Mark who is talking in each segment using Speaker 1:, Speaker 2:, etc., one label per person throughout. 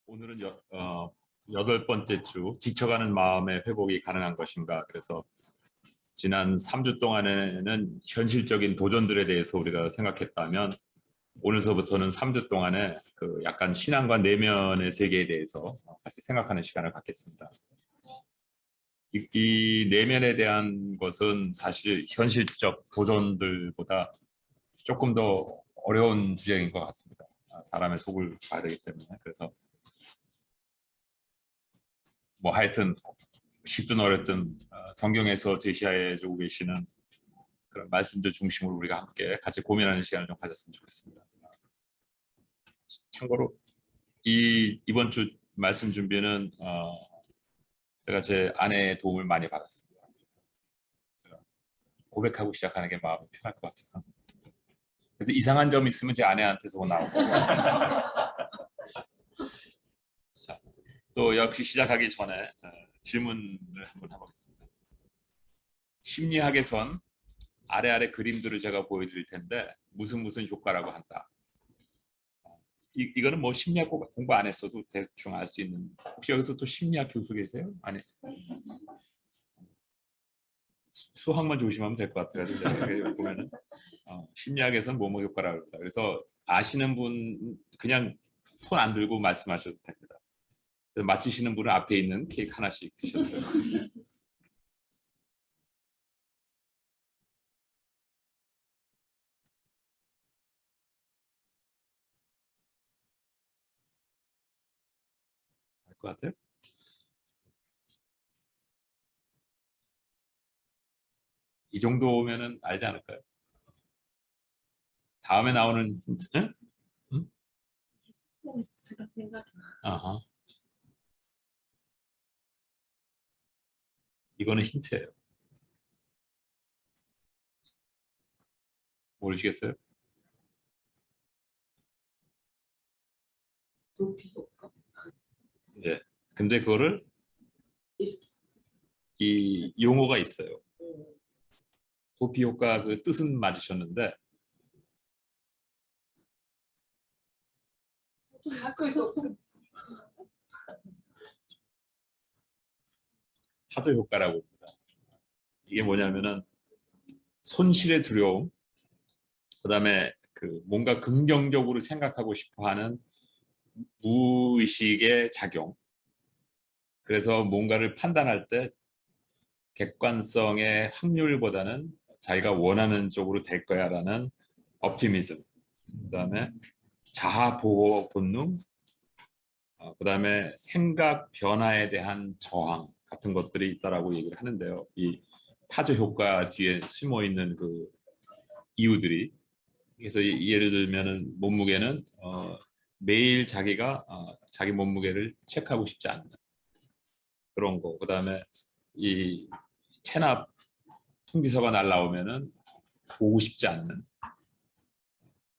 Speaker 1: 오늘은 8번째 주 지쳐가는 마음의 회복이 가능한 것인가. 그래서 지난 3주 동안에는 현실적인 도전들에 대해서 우리가 생각했다면 오늘서부터는 3주 동안에 그 약간 신앙과 내면의 세계에 대해서 같이 생각하는 시간을 갖겠습니다. 이 내면에 대한 것은 사실 현실적 도전들보다 조금 더 어려운 주제인 것 같습니다. 사람의 속을 봐야 되기 때문에. 그래서 뭐 하여튼 쉽든 어렵든 성경에서 제시해주고 계시는 그런 말씀들 중심으로 우리가 함께 같이 고민하는 시간을 좀 가졌으면 좋겠습니다. 참고로 이번 주 말씀 준비는 제가 제 아내의 도움을 많이 받았습니다. 제가 고백하고 시작하는 게 마음이 편할 것 같아서. 그래서 이상한 점 있으면 제 아내한테서 나오고. 자, 또 역시 시작하기 전에 질문을 한번 해보겠습니다. 심리학에선 아래 그림들을 제가 보여드릴 텐데 무슨 효과라고 한다. 이거는 뭐 심리학 공부 안 했어도 대충 알 수 있는. 혹시 여기서 또 심리학 교수 계세요? 아니, 수학만 조심하면 될 것 같아요. 보면은 심리학에서는 뭐뭐 효과라고 합니다. 그래서 아시는 분 그냥 손 안 들고 말씀하셔도 됩니다. 맞히시는 분은 앞에 있는 케이크 하나씩 드셔도 돼요. 알 것 같아요? 이 정도면은 알지 않을까요? 다음에 나오는 힌트? 응? 응? 아하. 이거는 힌트예요. 모르시겠어요?
Speaker 2: 도피 효과.
Speaker 1: 예. 근데 그거를 이 용어가 있어요. 도피 효과 그 뜻은 맞으셨는데 파도 효과라고 합니다. 이게 뭐냐면은 손실의 두려움, 그다음에 그 뭔가 긍정적으로 생각하고 싶어하는 무의식의 작용. 그래서 뭔가를 판단할 때 객관성의 확률보다는 자기가 원하는 쪽으로 될 거야라는 optimism, 그다음에 자아 보호 본능, 그다음에 생각 변화에 대한 저항 같은 것들이 있다라고 얘기를 하는데요. 이 타조 효과 뒤에 숨어 있는 그 이유들이, 그래서 예를 들면은 몸무게는 매일 자기가 자기 몸무게를 체크하고 싶지 않는 그런 거. 그다음에 이 체납 통지서가 날라오면은 보고 싶지 않는.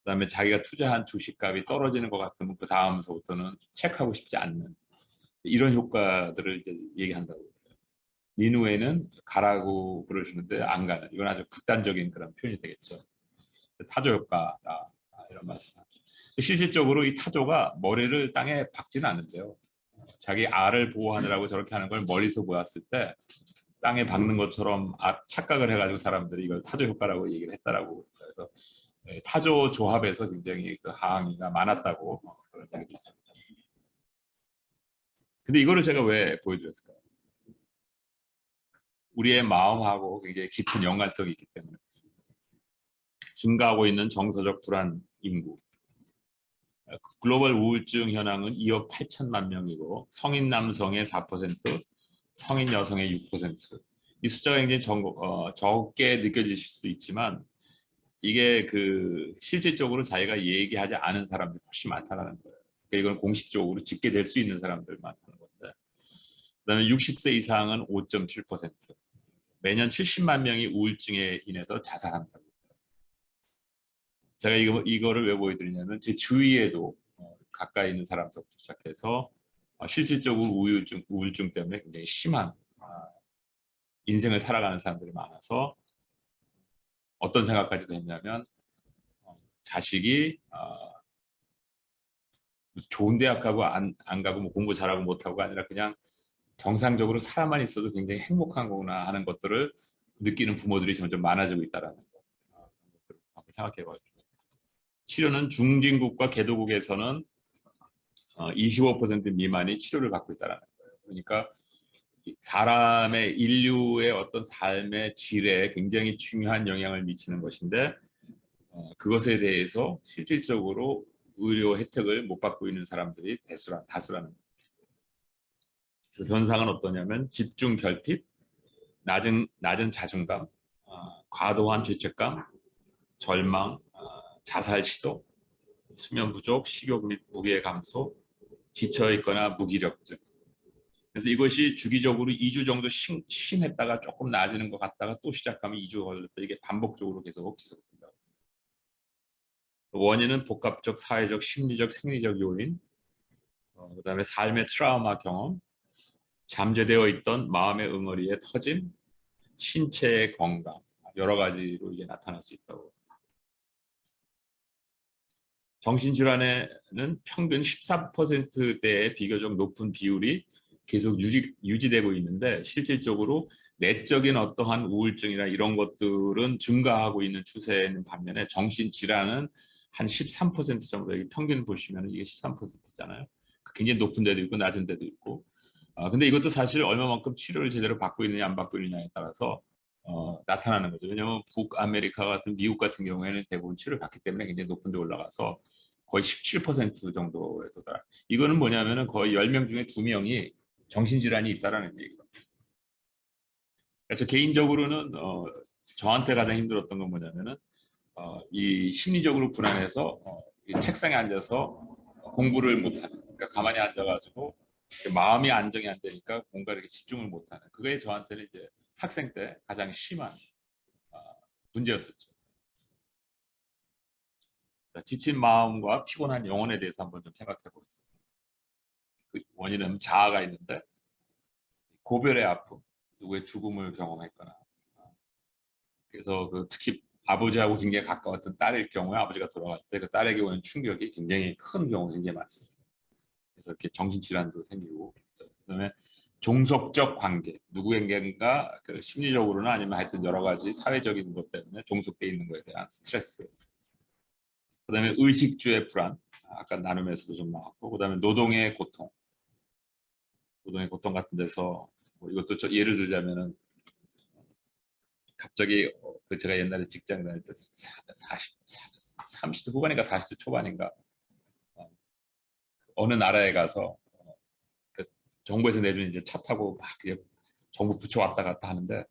Speaker 1: 그다음에 자기가 투자한 주식값이 떨어지는 것 같으면 그 다음서부터는 체크하고 싶지 않는 이런 효과들을 이제 얘기한다고. 니누에는 가라고 그러시는데 안 가는. 이건 아주 극단적인 그런 표현이 되겠죠. 타조 효과다 이런 말씀. 실질적으로 이 타조가 머리를 땅에 박지는 않는데요. 자기 알을 보호하느라고 저렇게 하는 걸 멀리서 보았을 때 땅에 박는 것처럼 착각을 해가지고 사람들이 이걸 타조 효과라고 얘기를 했다라고. 그래서 타조 조합에서 굉장히 그 항의가 많았다고 그런 얘기도 있습니다. 근데 이거를 제가 왜 보여드렸을까요? 우리의 마음하고 굉장히 깊은 연관성이 있기 때문에 그렇습니다. 증가하고 있는 정서적 불안 인구. 글로벌 우울증 현황은 2억 8천만 명이고 성인 남성의 4%, 성인 여성의 6%. 이 숫자가 굉장히 적게 느껴지실 수 있지만 이게 그 실질적으로 자기가 얘기하지 않은 사람들이 훨씬 많다는 거예요. 그러니까 이건 공식적으로 집계될 수 있는 사람들만 하는 건데. 그다음에 60세 이상은 5.7%. 매년 70만 명이 우울증에 인해서 자살한다고. 제가 이거를 왜 보여드리냐면 제 주위에도 가까이 있는 사람부터 시작해서 실질적으로 우울증 때문에 굉장히 심한 인생을 살아가는 사람들이 많아서 어떤 생각까지도 했냐면 자식이 무슨 좋은 대학 가고 안 가고 뭐 공부 잘하고 못하고가 아니라 그냥 정상적으로 사람만 있어도 굉장히 행복한 거구나 하는 것들을 느끼는 부모들이 점점 많아지고 있다라는 거. 한번 생각해 봐요. 치료는 중진국과 개도국에서는 25% 미만이 치료를 받고 있다는 거예요. 그러니까 사람의 인류의 어떤 삶의 질에 굉장히 중요한 영향을 미치는 것인데 그것에 대해서 실질적으로 의료 혜택을 못 받고 있는 사람들이 다수라는 거예요. 그 현상은 어떠냐면 집중 결핍, 낮은 자존감, 과도한 죄책감, 절망, 자살 시도, 수면 부족, 식욕 및 무게 감소, 지쳐 있거나 무기력증. 그래서 이것이 주기적으로 2주 정도 심했다가 조금 나아지는 것 같다가 또 시작하면 2주 걸렸다. 이게 반복적으로 계속 지속된다. 원인은 복합적, 사회적, 심리적, 생리적 요인, 그다음에 삶의 트라우마 경험, 잠재되어 있던 마음의 응어리의 터짐, 신체의 건강, 여러 가지로 이게 나타날 수 있다고. 정신질환에는 평균 14%대의 비교적 높은 비율이 계속 유지되고 있는데 실질적으로 내적인 어떠한 우울증이나 이런 것들은 증가하고 있는 추세인 반면에 정신질환은 한 13% 정도, 여기 평균 보시면 이게 13%잖아요. 굉장히 높은 데도 있고 낮은 데도 있고. 근데 이것도 사실 얼마만큼 치료를 제대로 받고 있느냐 안 받고 있느냐에 따라서 나타나는 거죠. 왜냐하면 북아메리카 같은 미국 같은 경우에는 대부분 치료를 받기 때문에 굉장히 높은 데 올라가서 거의 17% 정도에 도달. 이거는 뭐냐면은 거의 10명 중에 2명이 정신질환이 있다라는 얘기죠. 그래서 개인적으로는 저한테 가장 힘들었던 건 뭐냐면은 이 심리적으로 불안해서 이 책상에 앉아서 공부를 못하는. 그러니까 가만히 앉아가지고 마음이 안정이 안 되니까 뭔가 이렇게 집중을 못하는. 그게 저한테는 이제 학생 때 가장 심한 문제였었죠. 지친 마음과 피곤한 영혼에 대해서 한번 좀 생각해 보겠습니다. 그 원인은 자아가 있는데 고별의 아픔, 누구의 죽음을 경험했거나 그래서 특히 아버지하고 굉장히 가까웠던 딸일 경우에 아버지가 돌아갈 때 그 딸에게 오는 충격이 굉장히 큰 경우가 굉장히 많습니다. 그래서 이렇게 정신질환도 생기고 그다음에 종속적 관계, 누구에겐가 심리적으로나 아니면 하여튼 여러 가지 사회적인 것 때문에 종속돼 있는 것에 대한 스트레스, 그다음에 의식주의 불안, 아까 나눔에서도 좀 나왔고, 그다음에 노동의 고통 같은 데서 뭐 이것도 예를 들자면은 갑자기 제가 옛날에 직장 다닐 때 30대 후반인가 40대 초반인가 어느 나라에 가서 그 정부에서 내준 이제 차 타고 막 정부 부처 왔다 갔다 하는데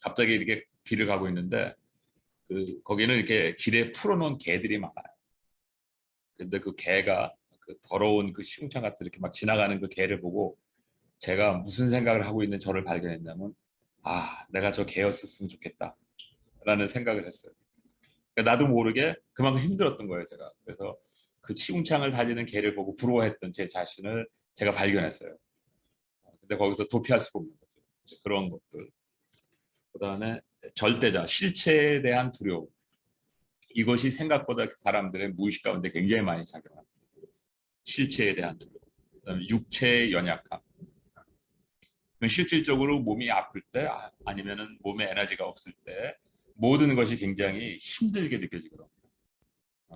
Speaker 1: 갑자기 이렇게 길을 가고 있는데 거기는 이렇게 길에 풀어놓은 개들이 많아요. 근데 그 개가 더러운 시궁창 같은 이렇게 막 지나가는 그 개를 보고 제가 무슨 생각을 하고 있는 저를 발견했냐면 내가 저 개였었으면 좋겠다 라는 생각을 했어요. 그러니까 나도 모르게 그만큼 힘들었던 거예요, 제가. 그래서 그 시궁창을 다니는 개를 보고 부러워했던 제 자신을 제가 발견했어요. 근데 거기서 도피할 수가 없는 거죠. 그런 것들. 그다음에 절대자, 실체에 대한 두려움. 이것이 생각보다 사람들의 무의식 가운데 굉장히 많이 작용합니다. 실체에 대한 두려움. 그다음에 육체의 연약함. 실질적으로 몸이 아플 때 아니면은 몸에 에너지가 없을 때 모든 것이 굉장히 힘들게 느껴지거든요.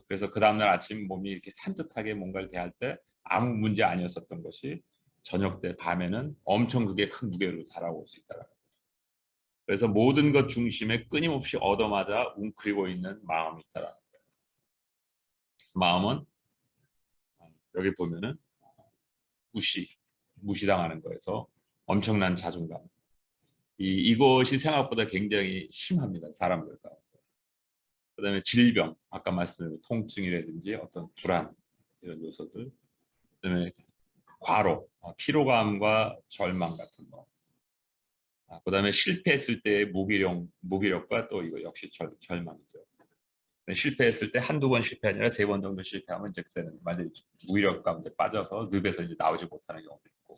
Speaker 1: 그래서 그 다음날 아침 몸이 이렇게 산뜻하게 뭔가를 대할 때 아무 문제 아니었었던 것이 저녁 때 밤에는 엄청 그게 큰 무게로 달아올 수 있다. 그래서 모든 것 중심에 끊임없이 얻어맞아 웅크리고 있는 마음이 있다. 그래서 마음은 여기 보면은 무시당하는 거에서 엄청난 자존감. 이것이 생각보다 굉장히 심합니다. 사람들과. 그다음에 질병, 아까 말씀드린 통증이라든지 어떤 불안 이런 요소들. 그다음에 과로, 피로감과 절망 같은 거. 그다음에 실패했을 때의 무기력과 또 이거 역시 절망이죠. 실패했을 때 한두 번 실패 아니라 3번 정도 실패하면 이제 그때는 완전히 무기력 가운데 빠져서 늪에서 이제 나오지 못하는 경우도 있고,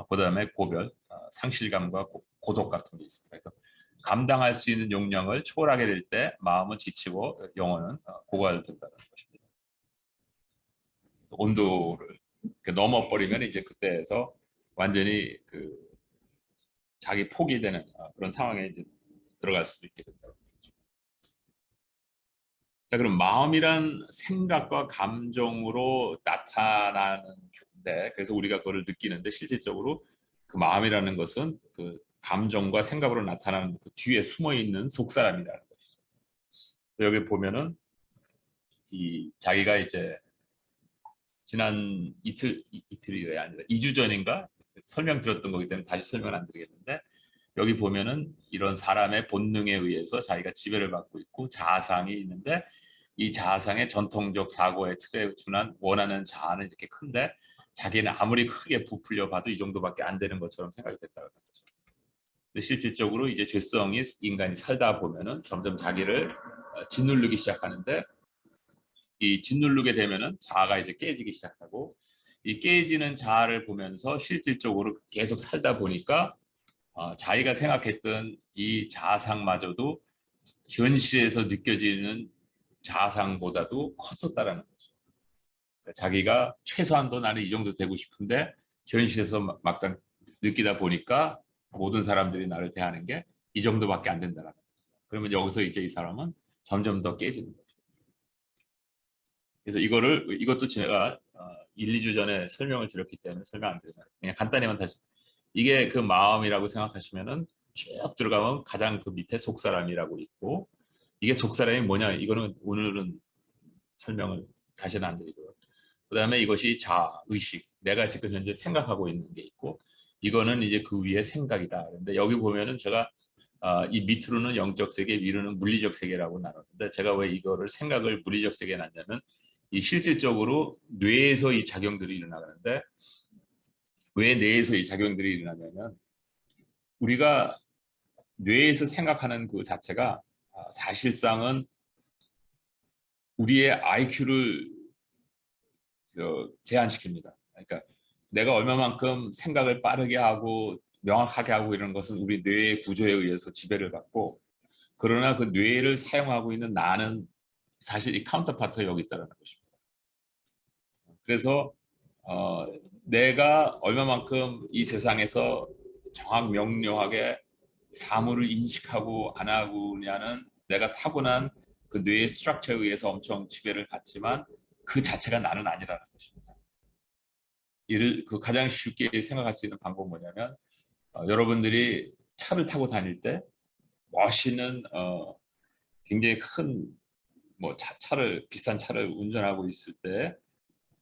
Speaker 1: 그다음에 고별, 상실감과 고독 같은 게 있습니다. 그래서 감당할 수 있는 용량을 초월하게 될 때 마음은 지치고 영혼은 고갈된다는 것입니다. 온도를 넘어버리면 이제 그때에서 완전히 그 자기 포기되는 그런 상황에 이제 들어갈 수 있게 된다. 자, 그럼 마음이란 생각과 감정으로 나타나는데, 그래서 우리가 그걸 느끼는데 실질적으로 그 마음이라는 것은 그 감정과 생각으로 나타나는 그 뒤에 숨어 있는 속사람이라는 것이죠. 여기 보면은 이 자기가 이제 지난 이틀이 아니라 2주 전인가 설명 들었던 거기 때문에 다시 설명을 안 드리겠는데, 여기 보면은 이런 사람의 본능에 의해서 자기가 지배를 받고 있고 자아상이 있는데, 이 자아상의 전통적 사고의 틀에 준한 원하는 자아는 이렇게 큰데 자기는 아무리 크게 부풀려 봐도 이 정도밖에 안 되는 것처럼 생각이 됐다는 거죠. 근데 실질적으로 이제 죄성이 인간이 살다 보면은 점점 자기를 짓누르기 시작하는데, 이 짓누르게 되면은 자아가 이제 깨지기 시작하고, 이 깨지는 자아를 보면서 실질적으로 계속 살다 보니까 자기가 생각했던 이 자아상마저도 현실에서 느껴지는 자아상보다도 컸었다라는 거죠. 그러니까 자기가 최소한도 나는 이 정도 되고 싶은데 현실에서 막상 느끼다 보니까 모든 사람들이 나를 대하는 게 이 정도밖에 안 된다라는 거죠. 그러면 여기서 이제 이 사람은 점점 더 깨지는 거죠. 그래서 이것도 제가 1, 2주 전에 설명을 드렸기 때문에 설명 안 드려요. 그냥 간단히만 다시, 이게 그 마음이라고 생각하시면은 쭉 들어가면 가장 그 밑에 속사람이라고 있고, 이게 속사람이 뭐냐, 이거는 오늘은 설명을 다시는 안 드리고요. 그 다음에 이것이 자의식, 내가 지금 현재 생각하고 있는 게 있고, 이거는 이제 그 위에 생각이다. 그런데 여기 보면은 제가 이 밑으로는 영적 세계, 위로는 물리적 세계라고 나눴는데, 제가 왜 이거를 생각을 물리적 세계에 놨냐면, 이 실질적으로 뇌에서 이 작용들이 일어나는데, 왜 뇌에서 이 작용들이 일어나냐면, 우리가 뇌에서 생각하는 그 자체가 사실상은 우리의 IQ를 제한시킵니다. 그러니까 내가 얼마만큼 생각을 빠르게 하고 명확하게 하고 이런 것은 우리 뇌의 구조에 의해서 지배를 받고, 그러나 그 뇌를 사용하고 있는 나는 사실 이 카운터파트가 여기 있다는 것입니다. 그래서 내가 얼마만큼 이 세상에서 정확 명료하게 사물을 인식하고 안 하고냐는 내가 타고난 그 뇌의 스트럭처에 의해서 엄청 지배를 받지만 그 자체가 나는 아니라는 것입니다. 이를 그 가장 쉽게 생각할 수 있는 방법은 뭐냐면, 여러분들이 차를 타고 다닐 때 멋있는 굉장히 큰 뭐 차를 비싼 차를 운전하고 있을 때,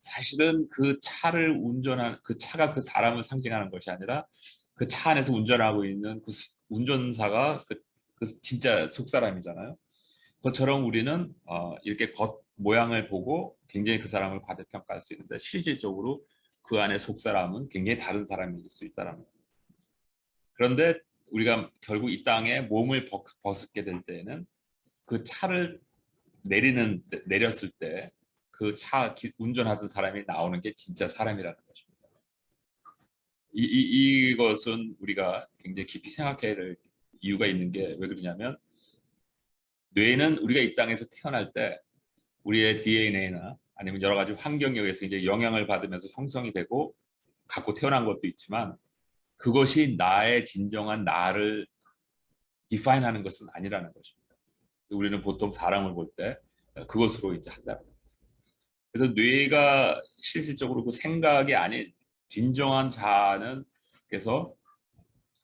Speaker 1: 사실은 그 차를 운전하는 그 차가 그 사람을 상징하는 것이 아니라 그 차 안에서 운전하고 있는 그 운전사가 그 진짜 속사람이잖아요. 그것처럼 우리는 이렇게 겉 모양을 보고 굉장히 그 사람을 과대평가할 수 있는데, 실질적으로 그 안에 속사람은 굉장히 다른 사람일 수 있다는 거예요. 그런데 우리가 결국 이 땅에 몸을 벗게 될 때에는 그 차를 내렸을 때 그 차 운전하던 사람이 나오는 게 진짜 사람이라는 것입니다. 이것은 우리가 굉장히 깊이 생각해야 될 이유가 있는 게, 왜 그러냐면, 뇌는 우리가 이 땅에서 태어날 때 우리의 DNA나 아니면 여러 가지 환경에 의해서 이제 영향을 받으면서 형성이 되고 갖고 태어난 것도 있지만, 그것이 나의 진정한 나를 디파인하는 것은 아니라는 것입니다. 우리는 보통 사람을 볼 때 그것으로 이제 한다는 거예요. 그래서 뇌가 실질적으로 그 생각이 아닌 진정한 자아는, 그래서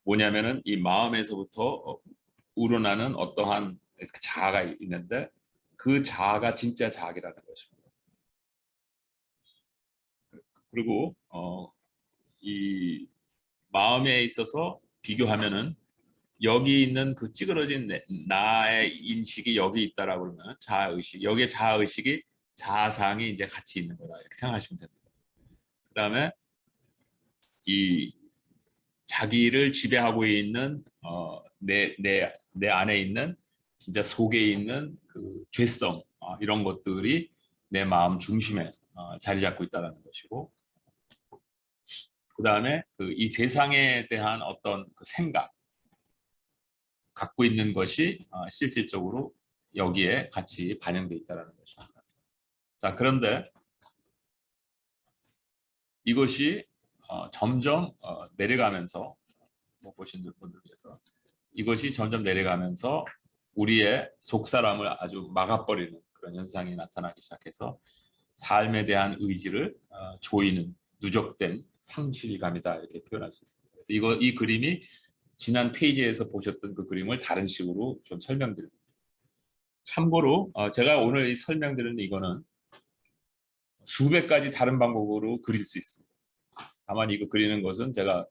Speaker 1: 뭐냐면은 이 마음에서부터 우러나는 어떠한 자아가 있는데, 그 자아가 진짜 자아라는 것입니다. 그리고 이 마음에 있어서 비교하면은 여기 있는 그 찌그러진 나의 인식이 여기 있다라고 그러면 자아의식, 여기에 자아의식이 자아상이 이제 같이 있는 거다 이렇게 생각하시면 됩니다. 그 다음에 이 자기를 지배하고 있는 내 안에 있는 진짜 속에 있는 그 죄성, 이런 것들이 내 마음 중심에 자리 잡고 있다는 것이고, 그 다음에 그 이 세상에 대한 어떤 그 생각 갖고 있는 것이 실질적으로 여기에 같이 반영돼 있다는 것입니다. 자, 그런데 이것이 점점 내려가면서 못 보신 분들 위해서 이것이 점점 내려가면서 우리의 속사람을 아주 막아버리는 그런 현상이 나타나기 시작해서 삶에 대한 의지를 조이는 누적된 상실감이다 이렇게 표현할 수 있습니다. 그래서 이 그림이 지난 페이지에서 보셨던 그 그림을 다른 식으로 좀 설명드립니다. 참고로 제가 오늘 설명드리는 이거는 수백 가지 다른 방법으로 그릴 수 있습니다. 다만 이거 그리는 것은 제가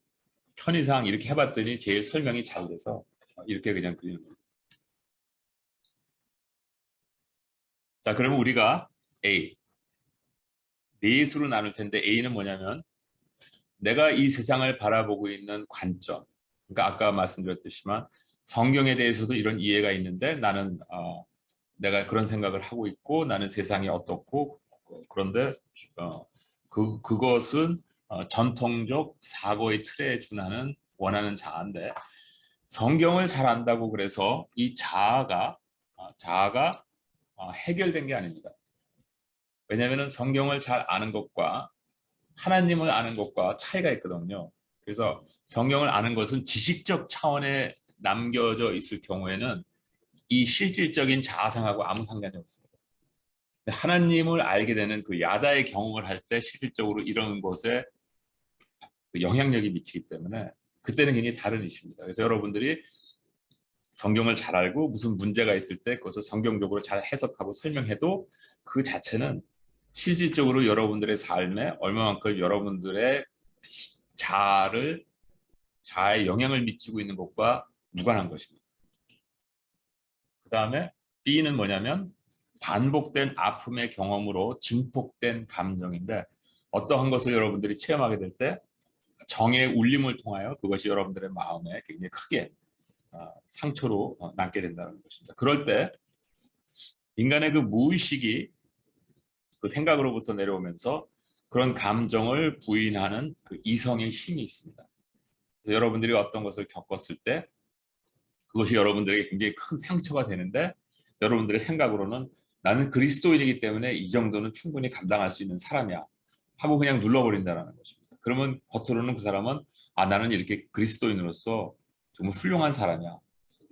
Speaker 1: 편의상 이렇게 해봤더니 제일 설명이 잘 돼서 이렇게 그냥 그리는 겁니다. 자, 그러면 우리가 A, 네 수로 나눌 텐데 A는 뭐냐면 내가 이 세상을 바라보고 있는 관점. 그러니까 아까 말씀드렸듯이만 성경에 대해서도 이런 이해가 있는데 나는 내가 그런 생각을 하고 있고 나는 세상이 어떻고 그런데 그것은 전통적 사고의 틀에 준하는 원하는 자아인데 성경을 잘 안다고 그래서 이 자아가 해결된 게 아닙니다. 왜냐하면 성경을 잘 아는 것과 하나님을 아는 것과 차이가 있거든요. 그래서 성경을 아는 것은 지식적 차원에 남겨져 있을 경우에는 이 실질적인 자아상하고 아무 상관이 없습니다. 하나님을 알게 되는 그 야다의 경험을 할 때 실질적으로 이런 것에 영향력이 미치기 때문에 그때는 굉장히 다른 이슈입니다. 그래서 여러분들이 성경을 잘 알고 무슨 문제가 있을 때 그것을 성경적으로 잘 해석하고 설명해도 그 자체는 실질적으로 여러분들의 삶에 얼마만큼 여러분들의 자아에 영향을 미치고 있는 것과 무관한 것입니다. 그 다음에 B는 뭐냐면 반복된 아픔의 경험으로 증폭된 감정인데 어떠한 것을 여러분들이 체험하게 될 때 정의 울림을 통하여 그것이 여러분들의 마음에 굉장히 크게 상처로 남게 된다는 것입니다. 그럴 때 인간의 그 무의식이 그 생각으로부터 내려오면서 그런 감정을 부인하는 그 이성의 힘이 있습니다. 그래서 여러분들이 어떤 것을 겪었을 때 그것이 여러분들에게 굉장히 큰 상처가 되는데 여러분들의 생각으로는 나는 그리스도인이기 때문에 이 정도는 충분히 감당할 수 있는 사람이야 하고 그냥 눌러버린다는 것입니다. 그러면 겉으로는 그 사람은 나는 이렇게 그리스도인으로서 정말 훌륭한 사람이야.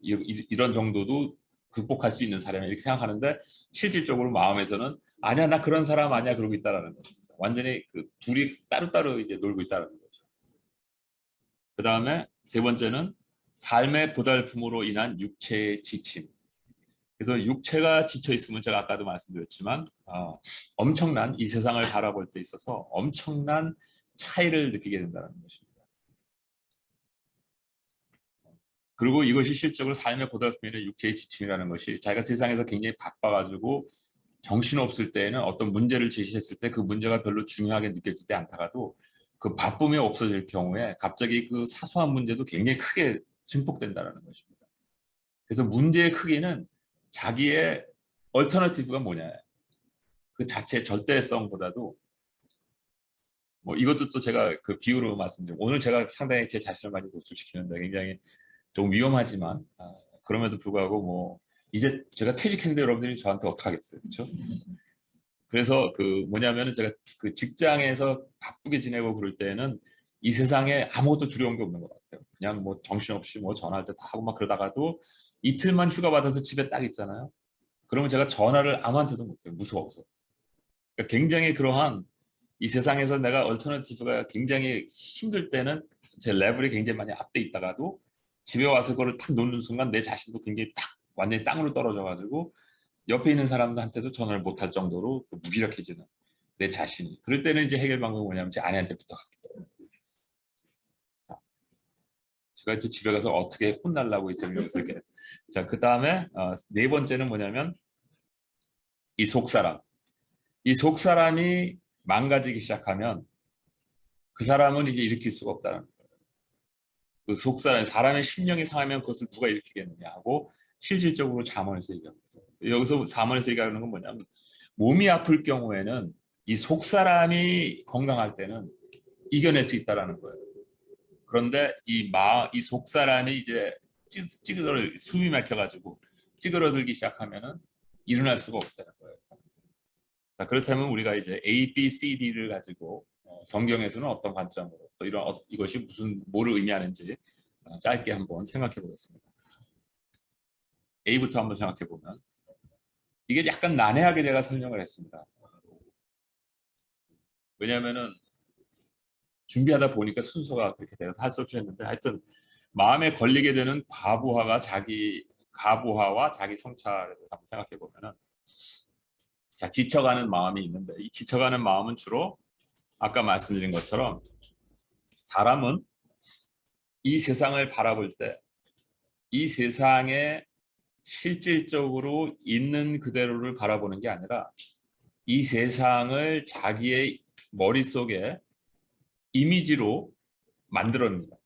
Speaker 1: 이런 정도도 극복할 수 있는 사람이야 이렇게 생각하는데 실질적으로 마음에서는 아니야 나 그런 사람 아니야 그러고 있다라는 것입니다. 완전히 그 둘이 따로따로 이제 놀고 있다는 거죠. 그 다음에 세 번째는 삶의 고달픔으로 인한 육체의 지침. 그래서 육체가 지쳐 있으면 제가 아까도 말씀드렸지만 엄청난 이 세상을 바라볼 때 있어서 엄청난 차이를 느끼게 된다는 것입니다. 그리고 이것이 실적으로 삶의 고달픔이나 육체의 지침이라는 것이 자기가 세상에서 굉장히 바빠가지고 정신없을 때에는 어떤 문제를 제시했을 때 그 문제가 별로 중요하게 느껴지지 않다가도 그 바쁨이 없어질 경우에 갑자기 그 사소한 문제도 굉장히 크게 증폭된다는 것입니다. 그래서 문제의 크기는 자기의 얼터너티브가 뭐냐 그 자체의 절대성보다도 뭐 이것도 또 제가 그 비유로 말씀드리고 오늘 제가 상당히 제 자신을 많이 노출시키는데 굉장히 좀 위험하지만 그럼에도 불구하고 뭐 이제 제가 퇴직했는데 여러분들이 저한테 어떻게 하겠어요, 그렇죠? 그래서 그 뭐냐면은 제가 그 직장에서 바쁘게 지내고 그럴 때는 이 세상에 아무것도 두려운 게 없는 것 같아요. 그냥 뭐 정신없이 뭐 전화할 때 다 하고 막 그러다가도 이틀만 휴가 받아서 집에 딱 있잖아요. 그러면 제가 전화를 아무한테도 못해요. 무서워서. 그러니까 굉장히 그러한 이 세상에서 내가 얼터너티브가 굉장히 힘들 때는 제 레벨이 굉장히 많이 앞돼 있다가도 집에 와서 그걸 탁 놓는 순간 내 자신도 굉장히 탁 완전히 땅으로 떨어져 가지고 옆에 있는 사람들한테도 전화를 못할 정도로 무기력해지는 내 자신이. 그럴 때는 이제 해결 방법이 뭐냐면 제 아내한테 부탁합니다. 제가 이제 집에 가서 어떻게 혼날라고 이제 여기서 이렇게. 자, 그 다음에 네 번째는 뭐냐면 이 속사람. 이 속사람이 망가지기 시작하면 그 사람은 이제 일으킬 수가 없다는 거예요. 그 속사람, 사람의 심령이 상하면 그것을 누가 일으키겠느냐 하고 실질적으로 잠언에서 얘기하고 있어요. 여기서 잠언에서 얘기하는 건 뭐냐면 몸이 아플 경우에는 이 속사람이 건강할 때는 이겨낼 수 있다라는 거예요. 그런데 이 속사람이 이제 숨이 막혀가지고 찌그러들기 시작하면은 일어날 수가 없다는 거예요. 자, 그렇다면 우리가 이제 A, B, C, D를 가지고 성경에서는 어떤 관점으로 또 이런 이것이 무슨 뭐를 의미하는지 짧게 한번 생각해 보겠습니다. A부터 한번 생각해 보면 이게 약간 난해하게 제가 설명을 했습니다. 왜냐하면은 준비하다 보니까 순서가 그렇게 돼서 할 수 없이 했는데 하여튼 마음에 걸리게 되는 과부하와 자기 성찰을 한번 생각해 보면은 자, 지쳐가는 마음이 있는데 이 지쳐가는 마음은 주로 아까 말씀드린 것처럼 사람은 이 세상을 바라볼 때 이 세상에 실질적으로 있는 그대로를 바라보는 게 아니라 이 세상을 자기의 머릿속에 이미지로 만들어냅니다.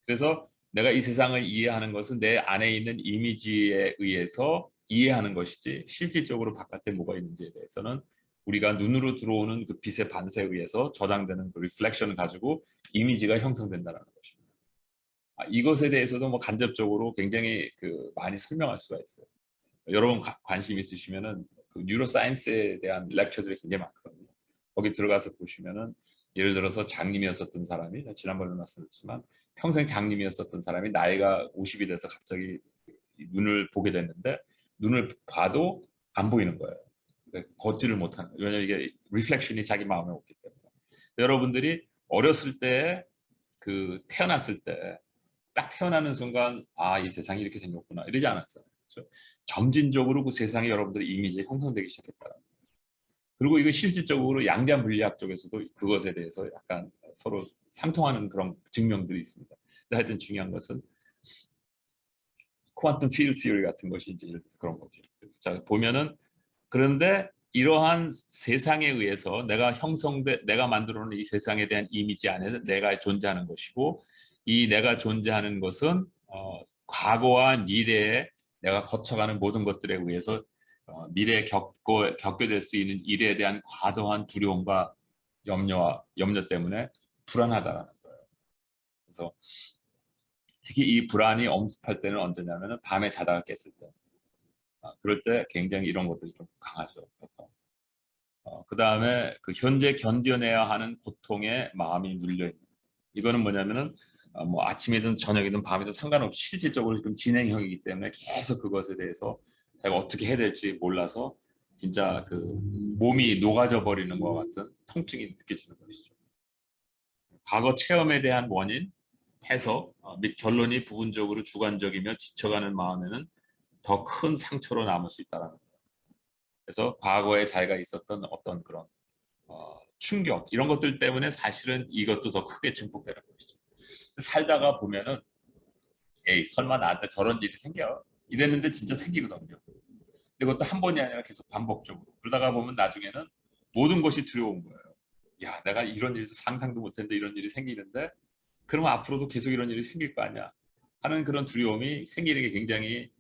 Speaker 1: 그래서 내가 이 세상을 이해하는 것은 내 안에 있는 이미지에 의해서 이해하는 것이지 실질적으로 바깥에 뭐가 있는지에 대해서는 우리가 눈으로 들어오는 그 빛의 반사에 의해서 저장되는 그 리플렉션을 가지고 이미지가 형성된다는 것입니다. 이것에 대해서도 뭐 간접적으로 굉장히 많이 설명할 수가 있어요. 여러분 관심 있으시면은 그 뉴로사이언스에 대한 렉처들이 굉장히 많거든요. 거기 들어가서 보시면은 예를 들어서 장님이었었던 사람이 지난번에 말씀드렸지만 평생 장님이었었던 사람이 나이가 50이 돼서 갑자기 눈을 보게 됐는데 눈을 봐도 안 보이는 거예요. 걷지를 못하는 거예요. 왜냐하면 이게 리플렉션이 자기 마음에 없기 때문에. 여러분들이 어렸을 때 태어났을 때 딱 태어나는 순간 이 세상이 이렇게 생겼구나 이러지 않았잖아요. 그렇죠? 점진적으로 그 세상에 여러분들의 이미지가 형성되기 시작했다. 그리고 이거 실질적으로 양자 물리학 쪽에서도 그것에 대해서 약간 서로 상통하는 그런 증명들이 있습니다. 하여튼 중요한 것은 퀀텀 필드 시리 같은 것이 이제 예를 들어서 그런 거죠. 자, 보면은 그런데 이러한 세상에 의해서 내가 만들어 놓은 이 세상에 대한 이미지 안에서 내가 존재하는 것이고 이 내가 존재하는 것은 과거와 미래에 내가 거쳐가는 모든 것들에 의해서 미래에 겪게 될 수 있는 일에 대한 과도한 두려움과 염려 때문에 불안하다는 거예요. 그래서 특히 이 불안이 엄습할 때는 언제냐면 밤에 자다가 깼을 때. 그럴 때 굉장히 이런 것들이 좀 강하죠. 보통. 그 다음에 현재 견뎌내야 하는 고통에 마음이 눌려있는. 이거는 뭐냐면은 뭐 아침이든 저녁이든 밤이든 상관없이 실질적으로 지금 진행형이기 때문에 계속 그것에 대해서 자기가 어떻게 해야 될지 몰라서 진짜 몸이 녹아져 버리는 것 같은 통증이 느껴지는 것이죠. 과거 체험에 대한 원인, 해석 및 결론이 부분적으로 주관적이며 지쳐가는 마음에는 더 큰 상처로 남을 수 있다는 거예요. 그래서 과거에 자기가 있었던 어떤 그런 충격 이런 것들 때문에 사실은 이것도 더 크게 증폭되는 것이죠. 살다가 보면은 에이 설마 나한테 저런 일이 생겨 이랬는데 진짜 생기거든요. 이것도 한 번이 아니라 계속 반복적으로 그러다가 보면 나중에는 모든 것이 두려운 거예요. 야 내가 이런 일도 상상도 못했는데 이런 일이 생기는데 그러면 앞으로도 계속 이런 일이 생길 거 아니야 하는 그런 두려움이 생기는 게 굉장히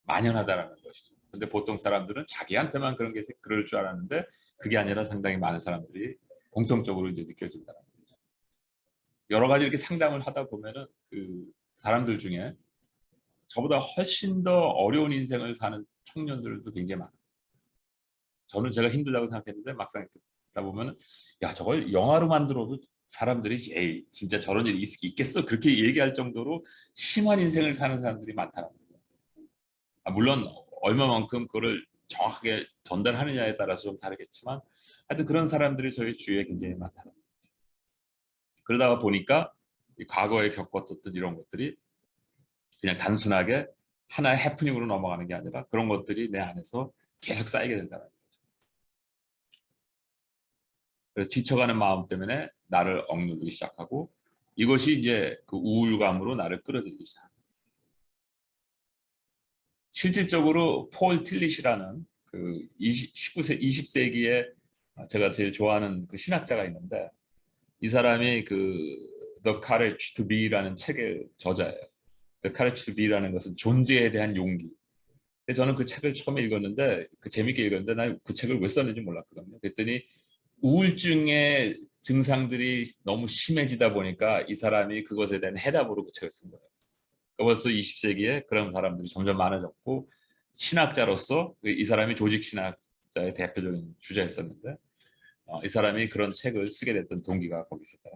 Speaker 1: 만연하다라는 것이죠. 근데 보통 사람들은 자기한테만 그럴 줄 알았는데 그게 아니라 상당히 많은 사람들이 공통적으로 이제 느껴진다는 거죠. 여러 가지 이렇게 상담을 하다 보면은 사람들 중에 저보다 훨씬 더 어려운 인생을 사는 청년들도 굉장히 많아요. 저는 제가 힘들다고 생각했는데 막상 듣다 보면은 야 저걸 영화로 만들어도 사람들이 에이 진짜 저런 일이 있겠어 그렇게 얘기할 정도로 심한 인생을 사는 사람들이 많다는 거예요. 물론 얼마만큼 그거를 정확하게 전달하느냐에 따라서 좀 다르겠지만 하여튼 그런 사람들이 저희 주위에 굉장히 많다. 그러다가 보니까 과거에 겪었던 이런 것들이 그냥 단순하게 하나의 해프닝으로 넘어가는 게 아니라 그런 것들이 내 안에서 계속 쌓이게 된다는 거죠. 그래서 지쳐가는 마음 때문에 나를 억누르기 시작하고 이것이 이제 그 우울감으로 나를 끌어들이기 시작합니다. 실질적으로 폴 틸릿이라는 20세기에 제가 제일 좋아하는 신학자가 있는데 이 사람이 The Courage to Be라는 책의 저자예요. The Courage to Be라는 것은 존재에 대한 용기. 저는 그 책을 처음에 읽었는데 재밌게 읽었는데 난 그 책을 왜 썼는지 몰랐거든요. 그랬더니 우울증의 증상들이 너무 심해지다 보니까 이 사람이 그것에 대한 해답으로 그 책을 쓴 거예요. 벌써 20세기에 그런 사람들이 점점 많아졌고 신학자로서 이 사람이 조직 신학자의 대표적인 주자였었는데 이 사람이 그런 책을 쓰게 됐던 동기가 거기 있었다.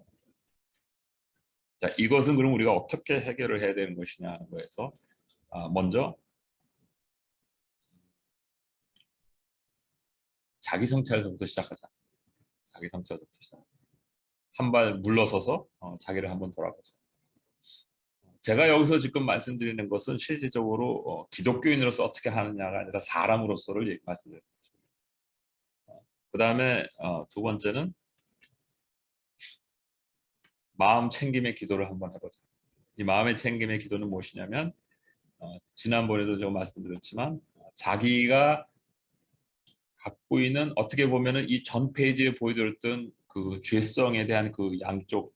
Speaker 1: 자, 이것은 그럼 우리가 어떻게 해결을 해야 되는 것이냐 하는 거에서 먼저 자기 성찰에서부터 시작하자. 자기 성찰에서부터 시작. 한 발 물러서서 자기를 한번 돌아보자. 제가 여기서 지금 말씀드리는 것은 실질적으로 기독교인으로서 어떻게 하느냐가 아니라 사람으로서를 말씀드립니다. 그 다음에 두 번째는 마음 챙김의 기도를 한번 해보자. 이 마음의 챙김의 기도는 무엇이냐면 지난번에도 좀 말씀드렸지만 자기가 갖고 있는 어떻게 보면은 이 전 페이지에 보여드렸던 그 죄성에 대한 그 양쪽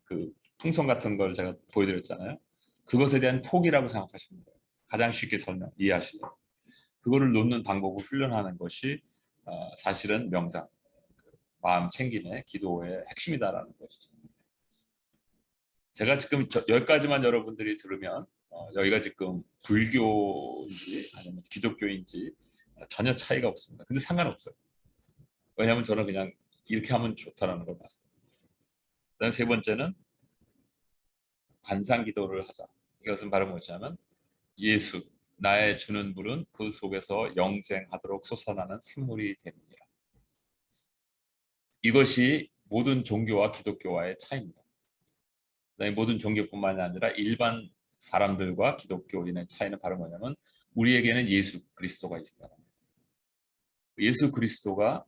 Speaker 1: 그 풍선 같은 걸 제가 보여드렸잖아요. 그것에 대한 포기라고 생각하시면 돼요. 가장 쉽게 이해하시죠. 그거를 놓는 방법을 훈련하는 것이 사실은 명상, 마음 챙김의 기도의 핵심이다라는 것이죠. 제가 지금 여기까지만 여러분들이 들으면 여기가 지금 불교인지 아니면 기독교인지 전혀 차이가 없습니다. 근데 상관없어요. 왜냐하면 저는 그냥 이렇게 하면 좋다라는 걸 봤어요. 그다음 세 번째는 관상 기도를 하자. 이것은 바로 뭐냐면 예수, 나의 주는 물은 그 속에서 영생하도록 솟아나는 샘물이 됩니다. 이것이 모든 종교와 기독교와의 차이입니다. 모든 종교뿐만이 아니라 일반 사람들과 기독교인의 차이는 바로 뭐냐면 우리에게는 예수 그리스도가 있다. 예수 그리스도가